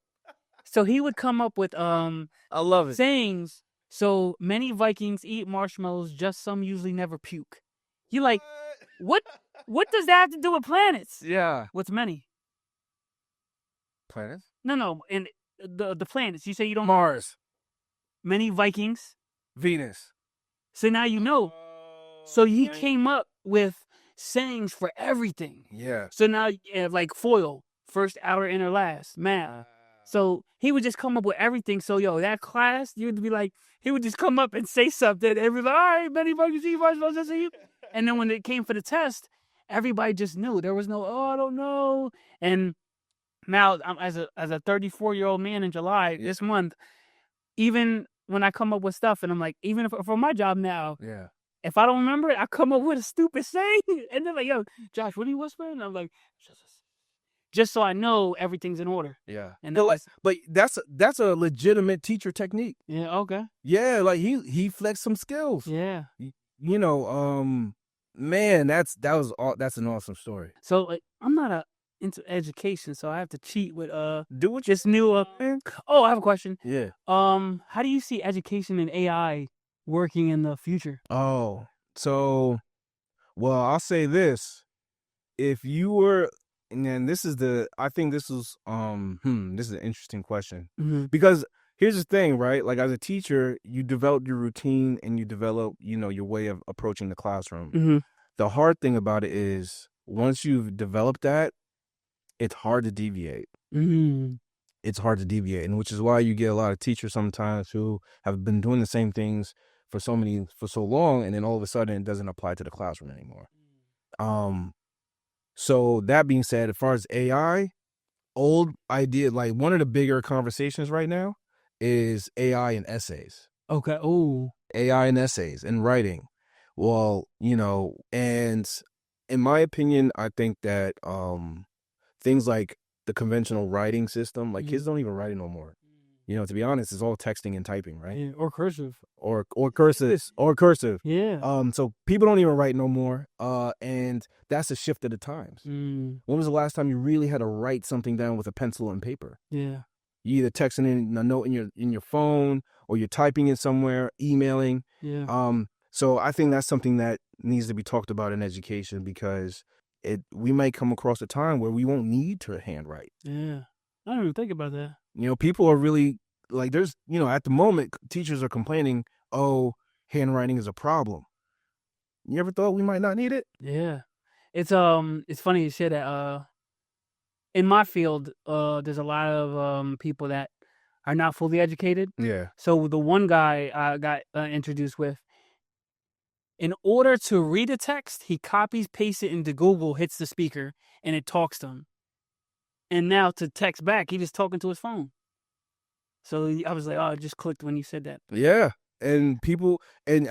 [SPEAKER 2] So he would come up with
[SPEAKER 1] I love it.
[SPEAKER 2] sayings. So many Vikings eat marshmallows, just some usually never puke. You like, what does that have to do with planets?
[SPEAKER 1] Yeah.
[SPEAKER 2] What's many?
[SPEAKER 1] Planets?
[SPEAKER 2] No. And the planets. You say you don't.
[SPEAKER 1] Mars.
[SPEAKER 2] Many Vikings.
[SPEAKER 1] Venus.
[SPEAKER 2] So now you know. So he came up with sayings for everything.
[SPEAKER 1] Yeah.
[SPEAKER 2] So now, like foil, first, outer, inner, last, math. So he would just come up with everything. So, that class, you'd be like, he would just come up and say something. And be like, all right, many Vikings eat marshmallows. And then when it came for the test, everybody just knew. There was no, I don't know. And now, as a 34-year-old man in July, this month, even when I come up with stuff, and I'm like, even for my job now,
[SPEAKER 1] yeah,
[SPEAKER 2] if I don't remember it, I come up with a stupid saying. And they're like, yo, Josh, what are you whispering? And I'm like, just so I know everything's in order.
[SPEAKER 1] Yeah.
[SPEAKER 2] And
[SPEAKER 1] but that's a legitimate teacher technique.
[SPEAKER 2] Yeah, okay.
[SPEAKER 1] Yeah, like he flexed some skills.
[SPEAKER 2] Yeah.
[SPEAKER 1] Man, that's an awesome story.
[SPEAKER 2] So like, I'm not into education, so I have to cheat with
[SPEAKER 1] do what
[SPEAKER 2] this new I have a question.
[SPEAKER 1] Yeah.
[SPEAKER 2] How do you see education and AI working in the future?
[SPEAKER 1] Oh, so well, I'll say this. If you were, and then I think this is this is an interesting question. Because here's the thing, right? Like as a teacher, you develop your routine and you develop, your way of approaching the classroom. The hard thing about it is once you've developed that, it's hard to deviate. It's hard to deviate, and which is why you get a lot of teachers sometimes who have been doing the same things for so long, and then all of a sudden it doesn't apply to the classroom anymore. So that being said, as far as AI, old idea, like one of the bigger conversations right now is AI and essays.
[SPEAKER 2] Okay. Oh,
[SPEAKER 1] AI and essays and writing. Well, and in my opinion, I think that things like the conventional writing system, like kids don't even write it no more. To be honest, it's all texting and typing, right?
[SPEAKER 2] Yeah, or cursive.
[SPEAKER 1] Or cursive.
[SPEAKER 2] Yeah.
[SPEAKER 1] So people don't even write no more. And that's a shift of the times. When was the last time you really had to write something down with a pencil and paper?
[SPEAKER 2] Yeah.
[SPEAKER 1] You either texting in a note in your phone, or you're typing it somewhere, emailing.
[SPEAKER 2] Yeah.
[SPEAKER 1] So I think that's something that needs to be talked about in education, because we might come across a time where we won't need to handwrite.
[SPEAKER 2] Yeah. I don't even think about that.
[SPEAKER 1] People are really like, there's, at the moment, teachers are complaining, oh, handwriting is a problem. You ever thought we might not need it?
[SPEAKER 2] Yeah. It's funny you say that. In my field, there's a lot of people that are not fully educated.
[SPEAKER 1] Yeah.
[SPEAKER 2] So the one guy I got introduced with, in order to read a text, he copies, pastes it into Google, hits the speaker, and it talks to him. And now to text back, he just talking to his phone. So I was like, oh, it just clicked when you said that.
[SPEAKER 1] Yeah. And people, and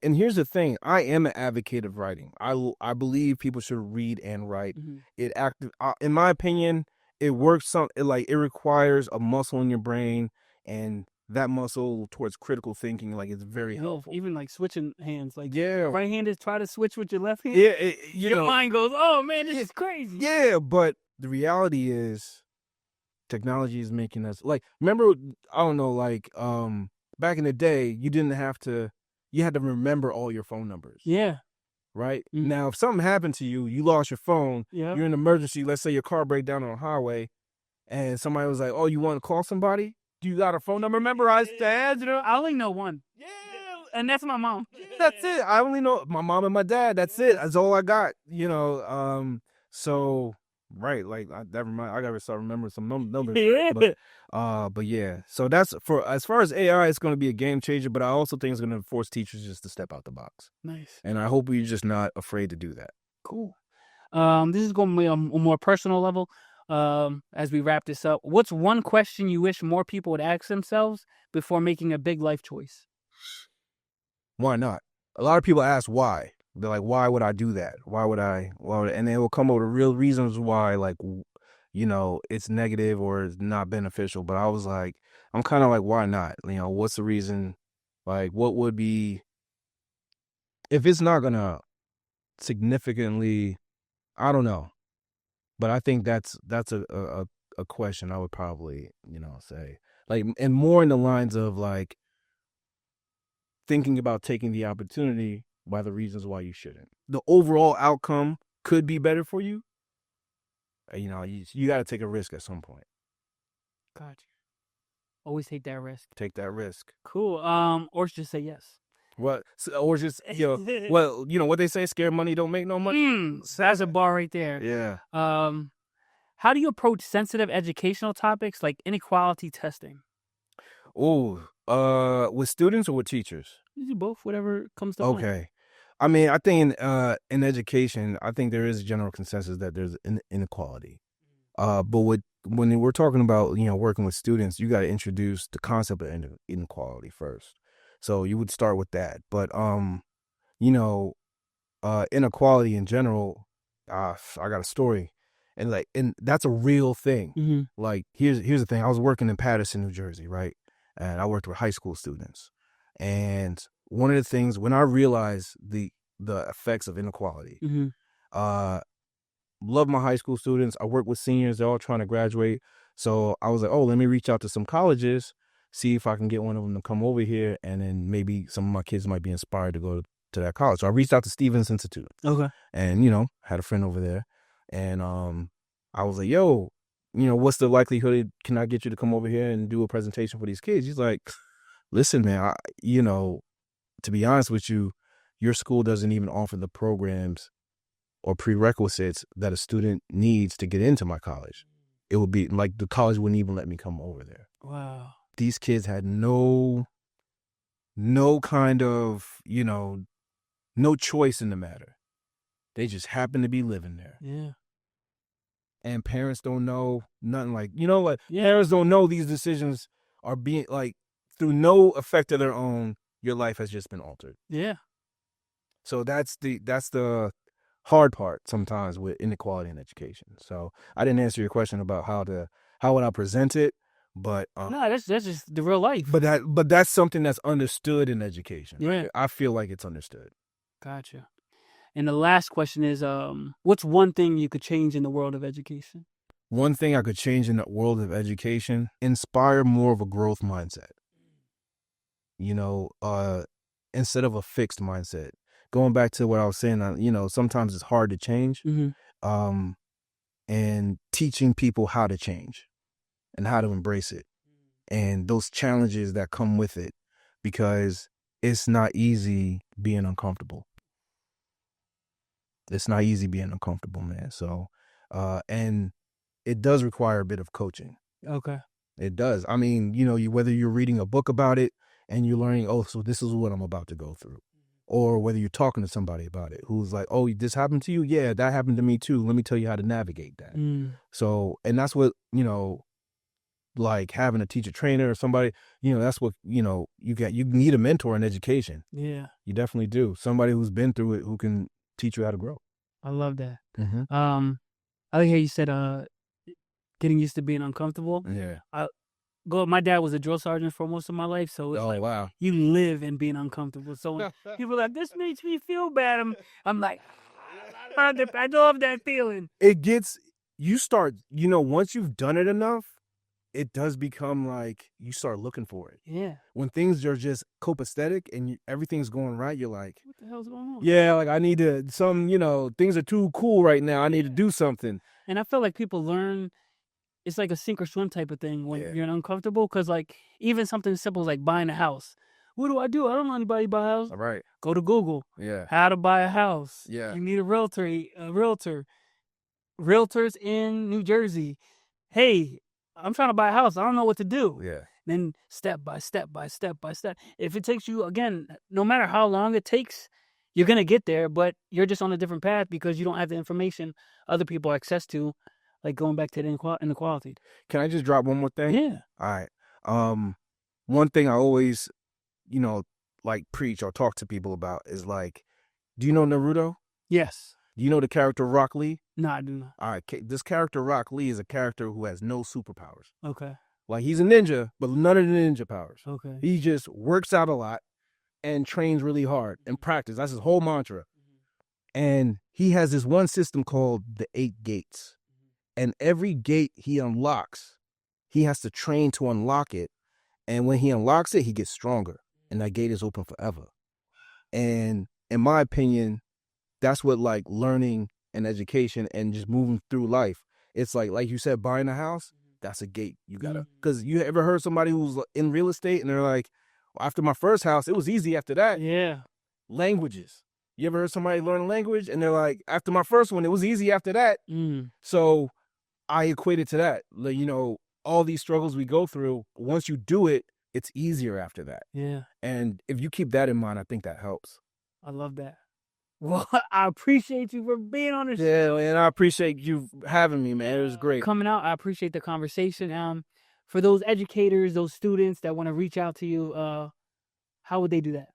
[SPEAKER 1] here's the thing, I am an advocate of writing. I believe people should read and write. It in my opinion, it works. It requires a muscle in your brain, and that muscle towards critical thinking, like, it's very helpful.
[SPEAKER 2] Even like switching hands, like,
[SPEAKER 1] yeah,
[SPEAKER 2] right-handed try to switch with your left hand.
[SPEAKER 1] Yeah,
[SPEAKER 2] your mind goes, oh man, this is crazy.
[SPEAKER 1] Yeah, but the reality is, technology is making us, like, remember, I don't know, like, back in the day, you had to remember all your phone numbers.
[SPEAKER 2] Yeah.
[SPEAKER 1] Right? Now, if something happened to you, you lost your phone, you're in an emergency, let's say your car break down on a highway, and somebody was like, oh, you want to call somebody? Do you got a phone number memorized, Dad?
[SPEAKER 2] I only know one. Yeah. And that's my mom.
[SPEAKER 1] That's it. I only know my mom and my dad. That's it. That's all I got. So right, like I gotta start remembering some numbers.
[SPEAKER 2] Yeah.
[SPEAKER 1] But yeah. So that's as far as AI, it's gonna be a game changer. But I also think it's gonna force teachers just to step out the box.
[SPEAKER 2] Nice.
[SPEAKER 1] And I hope we're just not afraid to do that.
[SPEAKER 2] Cool. This is going to be a more personal level. As we wrap this up, what's one question you wish more people would ask themselves before making a big life choice?
[SPEAKER 1] Why not? A lot of people ask why. They're like, why would I do that? Why would I? And they will come up with real reasons why, like, it's negative or it's not beneficial. But I was like, I'm kind of like, why not? What's the reason? Like, what would be, if it's not going to significantly, I don't know. But I think that's a question I would probably, say, like, and more in the lines of like thinking about taking the opportunity by the reasons why you shouldn't. The overall outcome could be better for you. You got to take a risk at some point.
[SPEAKER 2] Gotcha. Always take that risk.
[SPEAKER 1] Take that risk.
[SPEAKER 2] Cool. Or just say yes.
[SPEAKER 1] What? Or just well, what they say: scared money don't make no money.
[SPEAKER 2] So that's a bar right there.
[SPEAKER 1] Yeah.
[SPEAKER 2] How do you approach sensitive educational topics like inequality testing?
[SPEAKER 1] With students or with teachers?
[SPEAKER 2] You do both, whatever comes to mind.
[SPEAKER 1] Okay. I mean, I think in education, I think there is a general consensus that there's inequality. But when we're talking about, working with students, you got to introduce the concept of inequality first. So you would start with that. But, inequality in general, I got a story. And that's a real thing.
[SPEAKER 2] Mm-hmm.
[SPEAKER 1] Like, here's the thing. I was working in Paterson, New Jersey, right? And I worked with high school students. And one of the things, when I realized the effects of inequality,
[SPEAKER 2] Mm-hmm.
[SPEAKER 1] love my high school students. I work with seniors. They're all trying to graduate. So I was like, let me reach out to some colleges, see if I can get one of them to come over here. And then maybe some of my kids might be inspired to go to that college. So I reached out to Stevens Institute.
[SPEAKER 2] Okay.
[SPEAKER 1] And, had a friend over there. And I was like, yo, what's the likelihood? Can I get you to come over here and do a presentation for these kids? He's like, listen, man, to be honest with you, your school doesn't even offer the programs or prerequisites that a student needs to get into my college. It would be like the college wouldn't even let me come over there.
[SPEAKER 2] Wow.
[SPEAKER 1] These kids had no kind of, no choice in the matter. They just happen to be living there.
[SPEAKER 2] Yeah.
[SPEAKER 1] And parents don't know nothing, like, parents don't know these decisions are being, like, through no effect of their own, your life has just been altered.
[SPEAKER 2] Yeah.
[SPEAKER 1] So that's the hard part sometimes with inequality in education. So I didn't answer your question about how would I present it, but
[SPEAKER 2] no, that's just the real life.
[SPEAKER 1] But that's something that's understood in education.
[SPEAKER 2] Yeah.
[SPEAKER 1] I feel like it's understood.
[SPEAKER 2] Gotcha. And the last question is, what's one thing you could change in the world of education?
[SPEAKER 1] One thing I could change in the world of education: inspire more of a growth mindset. Instead of a fixed mindset. Going back to what I was saying, sometimes it's hard to change.
[SPEAKER 2] Mm-hmm.
[SPEAKER 1] And teaching people how to change and how to embrace it and those challenges that come with it, because it's not easy being uncomfortable. It's not easy being uncomfortable, man. So, and it does require a bit of coaching.
[SPEAKER 2] Okay.
[SPEAKER 1] It does. I mean, whether you're reading a book about it and you're learning, so this is what I'm about to go through. Or whether you're talking to somebody about it who's like, oh, this happened to you? Yeah, that happened to me too. Let me tell you how to navigate that. So, and that's what, like having a teacher trainer or somebody, that's what, you need a mentor in education.
[SPEAKER 2] Yeah.
[SPEAKER 1] You definitely do. Somebody who's been through it, who can teach you how to grow.
[SPEAKER 2] I love that.
[SPEAKER 1] Mm-hmm.
[SPEAKER 2] I like how you said, getting used to being uncomfortable.
[SPEAKER 1] Yeah.
[SPEAKER 2] My dad was a drill sergeant for most of my life, so it's
[SPEAKER 1] wow.
[SPEAKER 2] You live in being uncomfortable. So when people are like, this makes me feel bad, I'm like, I love that feeling.
[SPEAKER 1] You start, once you've done it enough, it does become like you start looking for it.
[SPEAKER 2] Yeah.
[SPEAKER 1] When things are just copacetic and everything's going right, you're like,
[SPEAKER 2] what the hell's going on?
[SPEAKER 1] Yeah, like I need to, things are too cool right now. I need to do something.
[SPEAKER 2] And I feel like people learn, it's like a sink or swim type of thing when you're uncomfortable, because like even something simple as like buying a house. What do? I don't know anybody buy a house.
[SPEAKER 1] All right.
[SPEAKER 2] Go to Google.
[SPEAKER 1] Yeah.
[SPEAKER 2] How to buy a house.
[SPEAKER 1] Yeah.
[SPEAKER 2] You need a realtor. Realtors in New Jersey. Hey, I'm trying to buy a house. I don't know what to do.
[SPEAKER 1] Yeah.
[SPEAKER 2] Then step by step. If it takes you, again, no matter how long it takes, you're gonna get there, but you're just on a different path because you don't have the information other people access to, like going back to the inequality.
[SPEAKER 1] Can I just drop one more thing?
[SPEAKER 2] Yeah.
[SPEAKER 1] All right. One thing I always, like preach or talk to people about is like, do you know Naruto?
[SPEAKER 2] Yes.
[SPEAKER 1] Do you know the character Rock Lee?
[SPEAKER 2] No, I do not.
[SPEAKER 1] All right. This character Rock Lee is a character who has no superpowers.
[SPEAKER 2] Okay.
[SPEAKER 1] Like he's a ninja, but none of the ninja powers.
[SPEAKER 2] Okay.
[SPEAKER 1] He just works out a lot and trains really hard and practice. That's his whole mantra. And he has this one system called the 8 gates. And every gate he unlocks, he has to train to unlock it. And when he unlocks it, he gets stronger. And that gate is open forever. And in my opinion, that's what like learning and education and just moving through life. It's like you said, buying a house, that's a gate. You gotta, because you ever heard somebody who's in real estate and they're like, well, after my first house, it was easy after that.
[SPEAKER 2] Yeah.
[SPEAKER 1] Languages. You ever heard somebody learn a language and they're like, after my first one, it was easy after that. So I equate it to that. Like, all these struggles we go through, once you do it, it's easier after that.
[SPEAKER 2] Yeah.
[SPEAKER 1] And if you keep that in mind, I think that helps.
[SPEAKER 2] I love that. Well, I appreciate you for being on the show.
[SPEAKER 1] Yeah, and I appreciate you having me, man. It was great.
[SPEAKER 2] Coming out, I appreciate the conversation. For those educators, those students that want to reach out to you, how would they do that?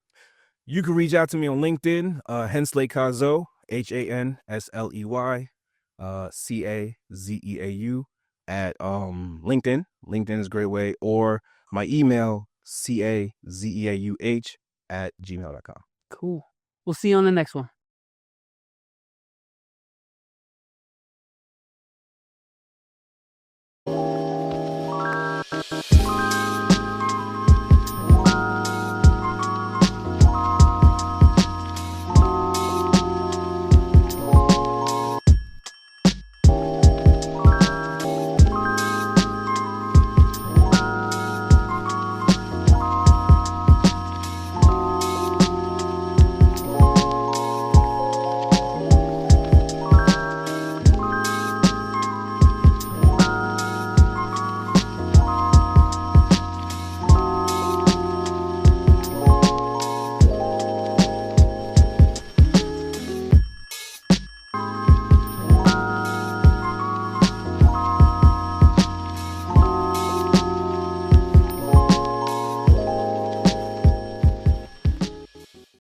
[SPEAKER 1] You can reach out to me on LinkedIn, Hansley Cazeau, Hansley Cazeau at LinkedIn. LinkedIn is a great way. Or my email, cazeauh@gmail.com.
[SPEAKER 2] Cool. We'll see you on the next one.